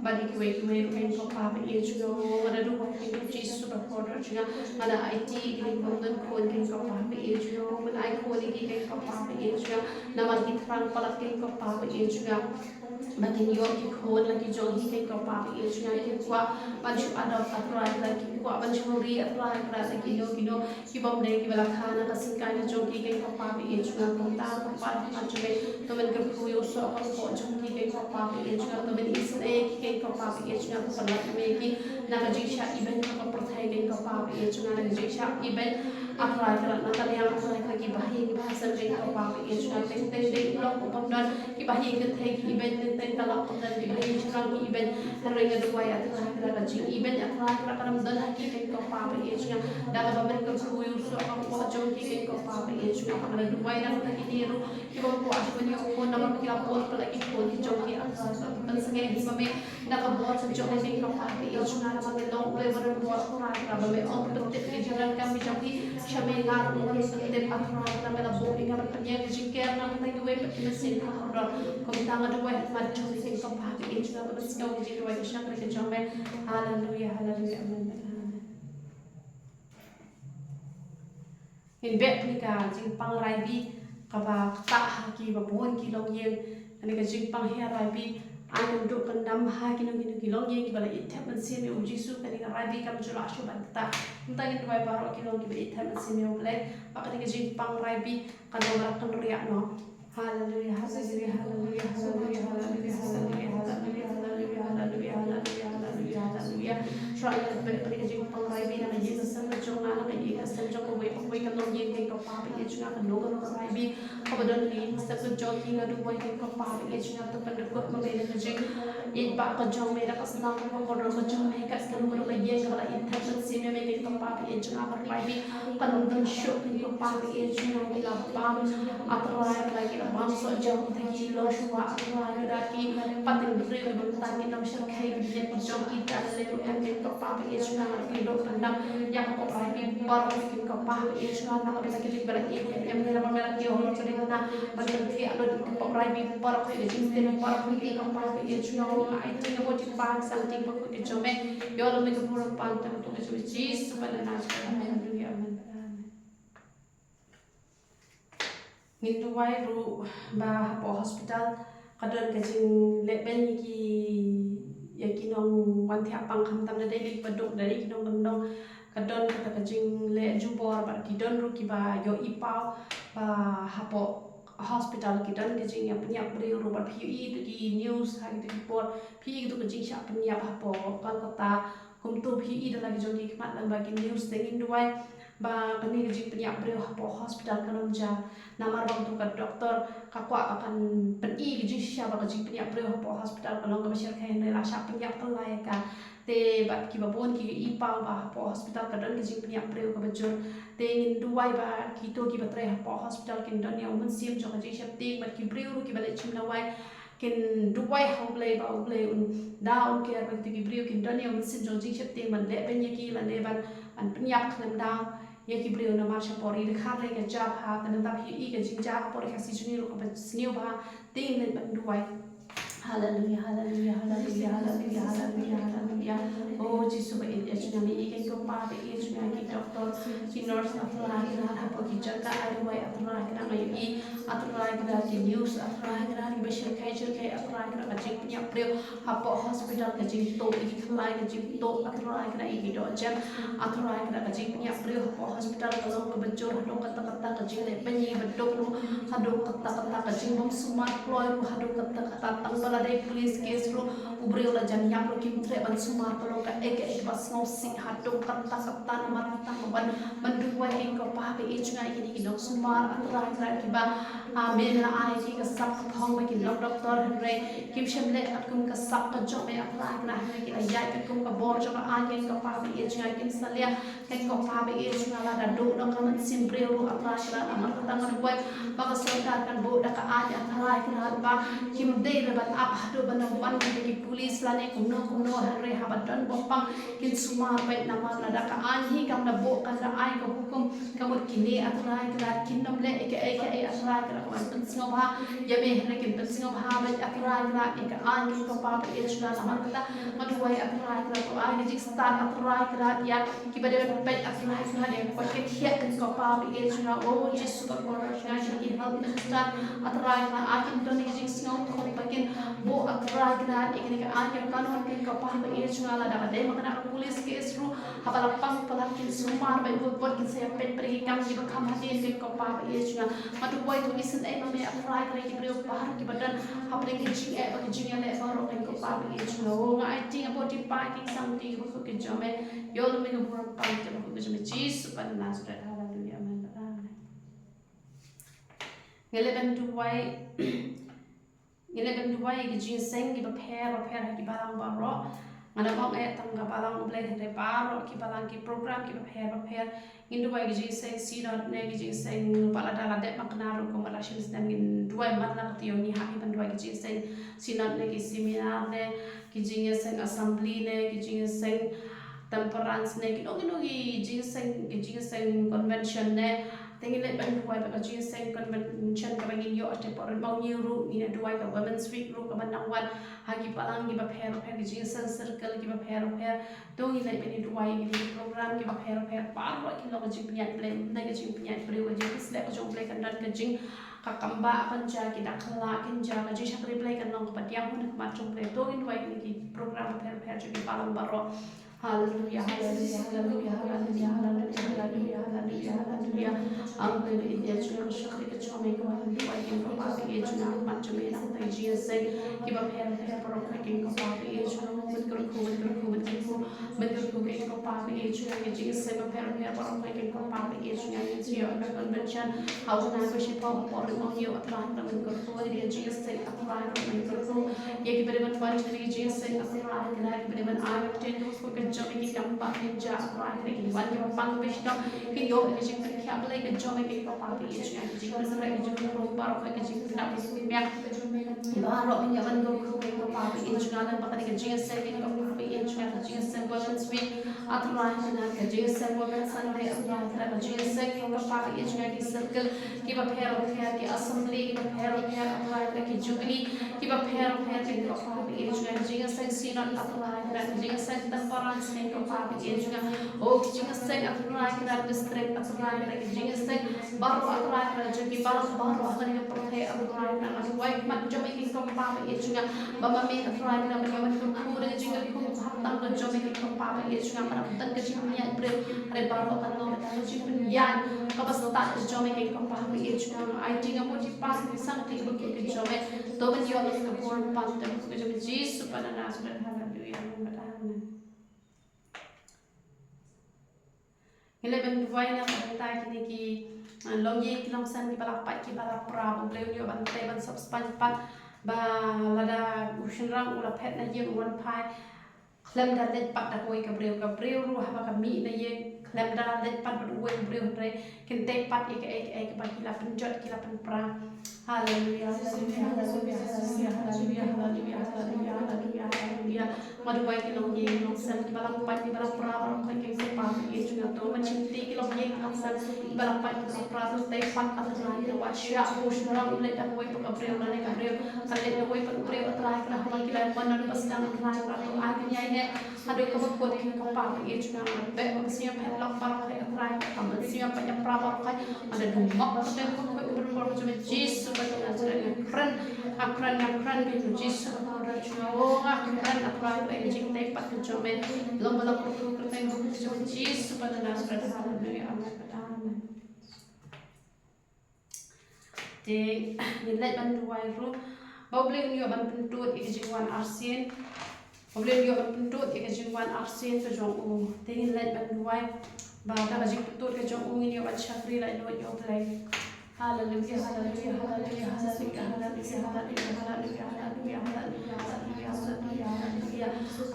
bagi kue main ko pa Yesu nga wala do wa gen ko Jesus super order nga ada IT gen ko don kon gen ko pa Yesu nga wala ai ko ni gen ko pa Yesu nga naman kitrang pala gen ko pa Yesu nga bagi yo ki kon lagi jong hi gen ko pa Yesu nga ki kwa ban shu ada atrai lagi kwa ban shu ri atrai lagi yo kino ki bom de ki bala khana ka singkai na jong ki gen ko pa Yesu nga ko ta ko pa pa chu to men ka pu yo so ko jong ki gen ko pa Yesu nga to men isne ki gen ko pa Yesu nga ko pala me ki na ka jisha iben ko prothai gen ko pa Yesu nga na jisha iben atrai ka na ka yang atrai ka ki bahi ki bahasa gen ko pa Yesu nga teng teng de lo ko tom dan ki bahi ke thai ki iben teng teng ka lo ko dan ki bahi chang ki iben ring ga duai atrai ka ji iben atrai ka nam dan ki gen ko pa Yesu nga da ba men ko pu yo so ko jong ki gen ko pa Yesu nga ka duai na ka ki ru ki ba ko as ko ni ko na ma ki la po pala ki ko ki jong ki atrai ka tan sange hi ma me na ka bo sa jong gen ko pa Yesu nga na ma me long le ba ro atrai ka ba me on to te ki jiran ka mi jong ki shame nga ro ni sa te atrai na me la bo ni ka pa ni ki jing ker na ta ki we pa ki sin ka ro ko ta nga do we ma jong ki ko pa Yesu nga ba ska ki jing we ki shang ka jong me hallelujah hallelujah amen. In bet ni ka jing pang rai bi ka ba ta ha ki ba bon ki long yen ani ka jing pang he rai bi an do kan dam ha ki long ki long yen ki ba la itha man se me u jisu ka ni ka rai bi kam jula shu ban ta nta ki dwai ba ro ki long ki ba itha man se me u ble ba ka ni ka jing pang rai bi kan do ra kan ria no hallelujah hallelujah hallelujah hallelujah hallelujah hallelujah hallelujah hallelujah hallelujah hallelujah hallelujah hallelujah try to be ka ni ka jing pang rai bi na ka Jesus san na jong na ka ye ka san jong ko we kan long yen ke ko pa bi ye chu ka no ka rai bi ko ba don ni sa ko jong ki nga do we ke ko pa bi ye chu to kan ko ma me na ka jing in ba ka jong me na ka snang ko ko ro ka jong me ka san ko ka ye ka la in ta san si me ke ko pa bi ye chu ka rai bi kan don sho ke ko pa bi ye chu ki la pa atrai la ki la bam so jong ta ki lo shu wa atrai da ki patin bri ko ban ta ki nam sha kai bi ye jong ki ta le ko em ke ko pa bi ye chu ka ki do kan dam ya ko rai bi par ki ko pa bi ye chu na ka ki bala ki em ne ma mela ki ho lo chri na ba ki ti ado ki ko rai bi par ko ki tin te par ko ki ko pa bi ye chu na ho ai ti ko ti pa sang ti ko ki chome yo lo me ko pura pa ta ko ki Jesus ba na hallelujah amen. Ngintu wai ru ba po hospital kadon ka jing le ben ki ya kinong wan thia pang kham tam na dei pa dok dari kinong gandong kadon ka ka jing le jubor ba ki don ru ki ba yo ipau ba hapo hospital ki don ka jing ya punya bre ru ba phi tu ki news ha ki por phi tu ka jing sha punya hapo Kolkata kum tu phi da lagi jong ki mat lan ba ki news tengin duai ba kani ka jing punya bre hapo hospital kanom ja namar bang tu ka doktor ka kwa akan peni ki jing sha ba ka jing punya bre hapo hospital kalong ka bashir khain la sha punya ka lai ka te bat ki babon ki ipau ba hapo hospital ka don ki jing punya bre ka bajur te ngin duai ba ki to ki batre hapo hospital kin don ya umun sim jo ka jing sha te bat ki bre ru ki bale chim na wai kin duai how play ba play un down care ba ki bre kin don ya umun sim jo jing sha te man le ben ye ki la ne ban an punya khlem down ye ki bre na ma sha pori de kha le ka jab ha ta na hi i ka jing ja pori ka si juni ru ka ba sniu ba te ne ban duai hallelujah hallelujah hallelujah hallelujah hallelujah hallelujah oh Jesus ba ye chuna mi i ko pa be ye chuna ki doctor nurse aturai kira apa jaga airway aturai kira ngayu aturai kira ki news aturai kira ki bashir kai aturai kira kajik punya priyo apa hospital kajik to ikhlas kajik to aturai kira iki dojen aturai kira kajik punya priyo apa hospital kalau kebencur hadong kata-kata kajik le penyi bedok lu hadong kata-kata kajik bom sumat ploy lu hadong kata-kata tanggal ada police case lu ubriyo la jan yang lu kim tre ban sumar kalau ka eke pas ngosi hadong kata-kata nomor ban menduwa hing ko pa be ich ngai ki dok sumar aturai kira ki ba amen la ai ki ka sak thong ba ki lok doctor re kim shem le akum ka sak ka jo me aturai kira ki la yai ka kum ka bor jo ka ai ka pa be ich ngai kim salia ka ko pa be ich ngala da do dong ka man sim bre ru aturai kira amar ka tangan buat ba ka sarkar kan bo da ka ai aturai kira ba kim de le ban ap do ban ban ki police la ne kum no re ha ba don bo pang kin sumar ba na ma la da ka ai hi kam na bo kan da ai ka hukum kamut kini aturai kira kinom le eke aturai kira kan pensingo ba ya me hele kin pensingo ba ba aturai kira eke ai kin ko pa be ich na ma ta maduai aturai kira ko ai ni start aturai kira ya ki ba de pe aturai kira de ko ke khia kin ko pa be ich na o jesu ka ko ra ki help me start aturai kira ai kin don ni jik snow ko pa kin bo aturai kira eke ni ka ai kin kanon kin ko pa be ich na la da de ma kana police case ru habala pang pala kin sumar ba buat kin saya pet pergi kam di bakam hati kin ko pa be ich na matu boy to isen ai ma me aturai kira ki brio bahar ki badan hapre ki jing e ba ki jing le ba ro kin ko pa be ich na o nga ai ting about di pa ki something ko ki jome yo me ko bro pa ki ko jome Jesus pa na sura hallelujah amen amen ngele ben duwai ki jing seng ki ba pher ki barang ba ro mana mong tangga balang ublay hete baro ki balang ki program ki prepare indu bai gi seng sinot ne gi seng pala dala de maknaro ko mala shins dem in duai matla ti yoni ha ban duai gi seng sinot ne gi seminar ne gi seng assembly ne gi seng temperance ne gi gi seng convention ne tengi le ban duai ba gi seng convention ka bangin yo ate por bang ni ru ina duai ka women's week ru ka ban wan hagi palang gi ba pher gi seng circle gi ba pher dongi le beni duai gi program gi ba pher par ro ki lo gi pinyat ble na gi pinyat bre wo gi sle ko jong ble kan dan ka jing ka kamba kan ja ki dak khla kin ja ka ji shakri ble kan long pa tiang hun ka ma jong ble dongi duai gi program pher gi palang baro hallelujah hallelujah hallelujah hallelujah hallelujah hallelujah hallelujah ambe be dia chue shakri ka chome ko duai gi ko pa gi jna ma chome na ta ji se ki ba pher pro ka gi ko pa gi jna mit ko ke ko pa gi jna gi se ba pher pro ka gi ko pa gi jna gi ji yo na convention how na ko shi pa por mo yo atran na mit ko di ji se atran na mit ko ye ki bere ban pan ji se atran na ki bere ban a ten dos ko kan jome ki kam pa ki ja atran na ki wan ki pang be sto ki yo ki ji kan kya ble ki jome ki ko pa gi jna ji ko sa ki ji ko pa ro ka ji na ki mya ba ro mi ban go ko pa gi jna na ba ki ji se ki ko pa gi jna ji se women's week atran na ki ji se women's sunday atran na ji se ki ko pa gi jna ki circle ki ba pher ki assembly ki ba pher atran na ki jubilee ki ba pher ki ko pa gi jna ji se sinot atran na ji se temperance ki ko pa gi jna o ji se atran na district atran na ji se baru atran na ji baru atran na prothe atran na wai mat jome ki ko pa gi jna ba ma me atran na ba ma ko ku de ji ko tam ko jome ki ko pa gi jna para tan ke ji nya pre re baru kan no ta ji nya ko bas ta jome ki ko pa gi jna ai tinga mo ji pas ni sang ti ko ki jome to ben yo ko por pa te ko jome ji su pa na na su hallelujah amen hele ben vai na ta ki ki long ye ki long san ki bala pa ki bala pra bo ble yo ban te ban sub span pat ba lada ushin rang ula pet na ye wan pai klem da let pat da koi ka breu ru ha ka mi na ye klem da let pat bu wen breu re kin te pat ye ka ba ki la pen jot ki la pen pra hallelujah hallelujah hallelujah hallelujah hallelujah hallelujah hallelujah hallelujah maduai ki long ye long sel ki balang pai ki balang pra balang pai ki ko pa ye chunga to man chinti ki long ye long sel ki balang pai ki pra to tai pat at rai ki wa sha ko shura le ta wai pa april la ne april ka le wai pa april at rai ka ha ki la man na pas dang rai ka to a ki nyai ne adu ka ko ki ko pa ye chunga be ko sia phet lok pa ka at rai ka man sia pa ya pra ba ka ada dum mak te ko ko ko Jesus pa ta kran akran bi Jesus oh akran aprai ka jing te pat ka jomen lom la ko ko te ko Jesus pa ta hallelujah amen te ni let ban duai ru Bobling yo ban pentut ik jingwan arsin Bobling yo ban pentut ik jingwan arsin to jong u te let ban duai ba ta ka jing pentut ka jong u ni yo ban chakri la yo play hallelujah hallelujah hallelujah hallelujah hallelujah hallelujah hallelujah hallelujah hallelujah hallelujah hallelujah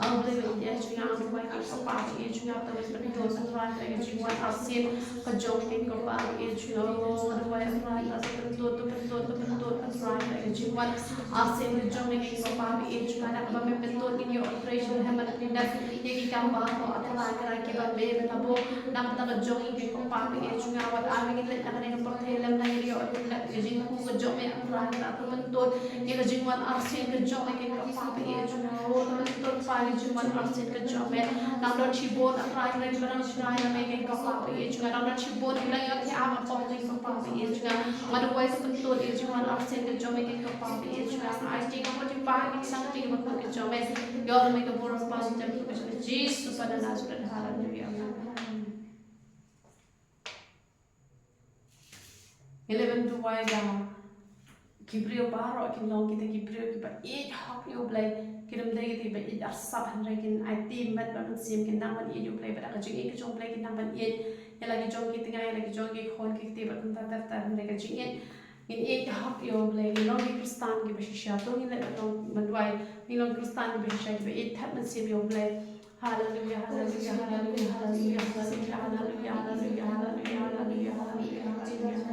ang beli ya junga ang buai ka pa ya junga ta wes betul sa ka jingwan arsin ka jong ke ka pa ya junga ang buai ra ka betul ka ka jingwan arsin ka jong ke ka pa ya junga na ka ba betul ni yo operation heman pindah ye ki kam ba ko atla ka ke ba be na bo na ka jong ke ka pa ya junga wat ami le na ka ka helam na yo la jing ku ka jong me ra ka betul ye ka jingwan arsin ka jong ke ka pa ya junga o betul pa ya jingwan arsin ka jong me na do chibon ra ka barang shrai na me ke ka pa ya junga na do chibon la yo ke ama pa ke ka pa ya junga madu wai ka betul ya jingwan arsin ka jong me ke ka pa ya junga ai ti ka ti pa ki sang ti ka ka jong me yo me ka boros pa ti ka Jesus pada Nazaret hallelujah Eleven to why da Kibrio baro kin long kita kibrio ki ba e hak yo blai kiram dai ki ba e asap han rai kin ai tim mat ba sim kin nang ban e yo blai ba ka jing e ki jong blai kin nang ban e ya lagi jong ki tingai lagi jong ki khon ki ti ba kun ta han rai ka jing e in e hak yo blai ni long ki kristan ki ba shisha to ni le ba long ban wai ni long kristan ki ba shisha ki ba e that man sim yo blai hallelujah hallelujah hallelujah hallelujah hallelujah hallelujah hallelujah hallelujah hallelujah hallelujah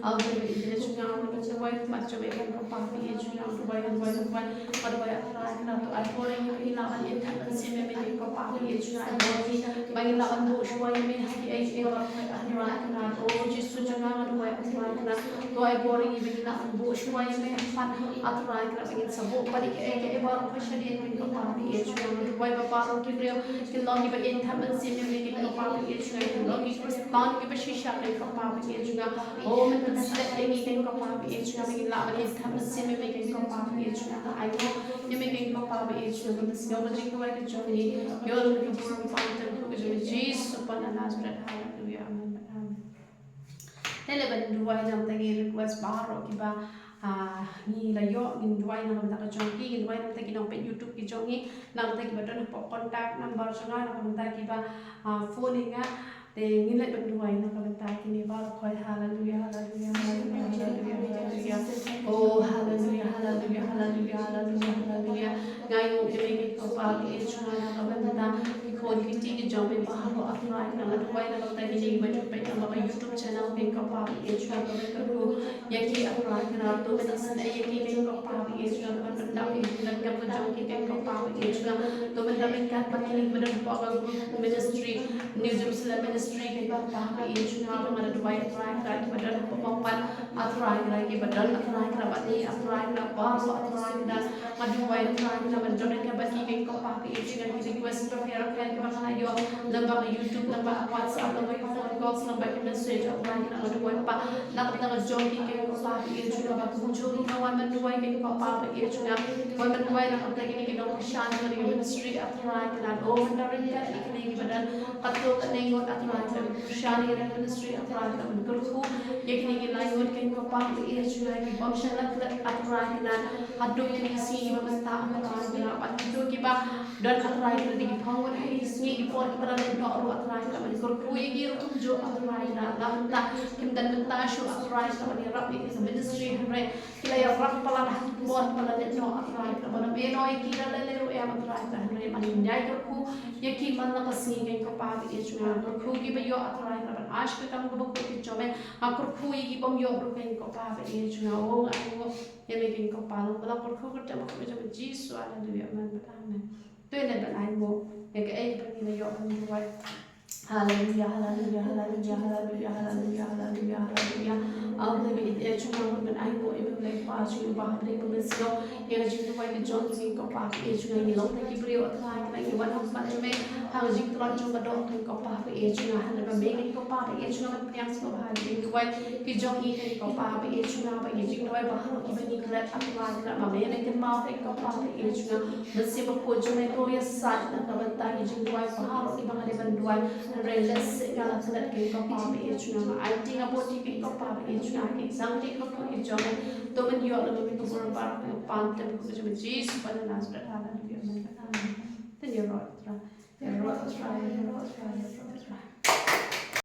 I'll give it to you now but the wife much of it and papa is you know to buy and but I not I pouring you in our in and see me make papa is you know by la and bush why me have a and oh just to jang and why to I pouring you in and bush why me fun at right again sa bo but e ba ko shari in papa is you know to buy papa ki brio ki long but in have and see me make papa is you know long ki kristan ki ba shisha ke papa is you know oh man set anything ko pa bi ich na mi la ba is kam se me making ko pa bi ich na I know you making ko pa bi ich na but still the jingle like journey you're looking for a fountain who is Jesus upon the Nazareth hallelujah amen tele ban duai jam tagi request baro ki ba ni la yo in duai na ba ka jong ki duai na tagi no pe YouTube ki jong ni na tagi ba don po contact number jona na ba tagi ba phone nga te ngin lại bên ngoài nó còn ta thì niệm vào khói hallelujah hallelujah hallelujah hallelujah oh hallelujah hallelujah hallelujah hallelujah hallelujah ngay ngủ thì mình có vào cái chúng ta có bên ta cái khôn cái chi cái job mình bảo họ apply nó là quay nó còn ta cái gì mà chụp bên nó có YouTube channel mình có vào cái chúng ta có bên cái khu yang ki apply cái nào tôi bên sân ấy yang ki mình có vào cái chúng ta bên bên đạo cái lần gặp cái job cái mình có vào cái chúng ta tôi bên đó bên các bạn cái bên đó có group ministry New Jerusalem ministry cái bạn ta cái chúng ta bên đó quay apply cái bên đó có mong muốn apply cái bên đó apply cái bạn đi apply cái bảo apply cái madu wai apply cái bên đó cái bạn cái có vào cái chúng ta cái request prepare cái bạn là yo lamba cái YouTube lamba WhatsApp lamba cái phone calls lamba cái message apply cái madu wai pa nak nak join cái có vào cái chúng ta cũng join cái one madu wai cái có vào cái chúng ta one madu wai nak cái nó shan cái ministry apply cái là oh mình đã ready cái bên đó bắt đầu cái này ngon apply cái shan cái ministry apply cái mình cứ khu cái này ngon cái có vào cái chúng ta cái option là apply cái là hadu cái si mà mình ta apply cái là bắt đầu cái ba dan apply cái đi phong cái si cái for cái là nó ru apply cái mình cứ khu cái ru jo apply là làm ta kim dan mình ta show apply cái mình rap cái ministry hay cái là rap pala buat pala nó apply cái mình bé nói cái là lấy em apply cái mình nhảy cái khu cái khi mình là cái si cái có bao cái chúng ta cái khu cái bây giờ apply cái mình ask cái tâm cái bốc cái cho mình cái khu cái bom yo ru cái có bao cái chúng ta oh anh cái mình cái có bao nó là cái khu cái cho mình Jesus hallelujah amen amen tôi này bạn ai bộ những cái ấy bên này dọn bên ngoài Hallelujah, hallelujah, hallelujah, hallelujah, hallelujah, hallelujah, hallelujah. Ông này bị chúng ta mình ai bộ em lấy qua chúng ta học lấy bên siêu yang chúng ta phải chọn những cái pháp để chúng ta hiểu được cái điều thay cái nàyวันhọc bạn cho mình hàng chúng ta chúng ta đọc những cái pháp để chúng ta hành được mấy cái pháp để chúng ta phải yang siêu hay những cái trong ý cái pháp để chúng ta phải chúng ta phải bảo học cái bên cái apply cái mà mấy cái mau cái pháp để chúng ta mình sẽ bắt đầu chúng ta tôi sát là cái tay chúng ta phải bảo học cái bằng cái bên đuôi Relas segala kelat ke ko pa be chuna ai ting about ke ko pa be chuna ke sang te ko ke jona to men yo lo me ko bor par ko pan te ko je Jesus pa na nas ra ha na bi men ta ten yo ro tra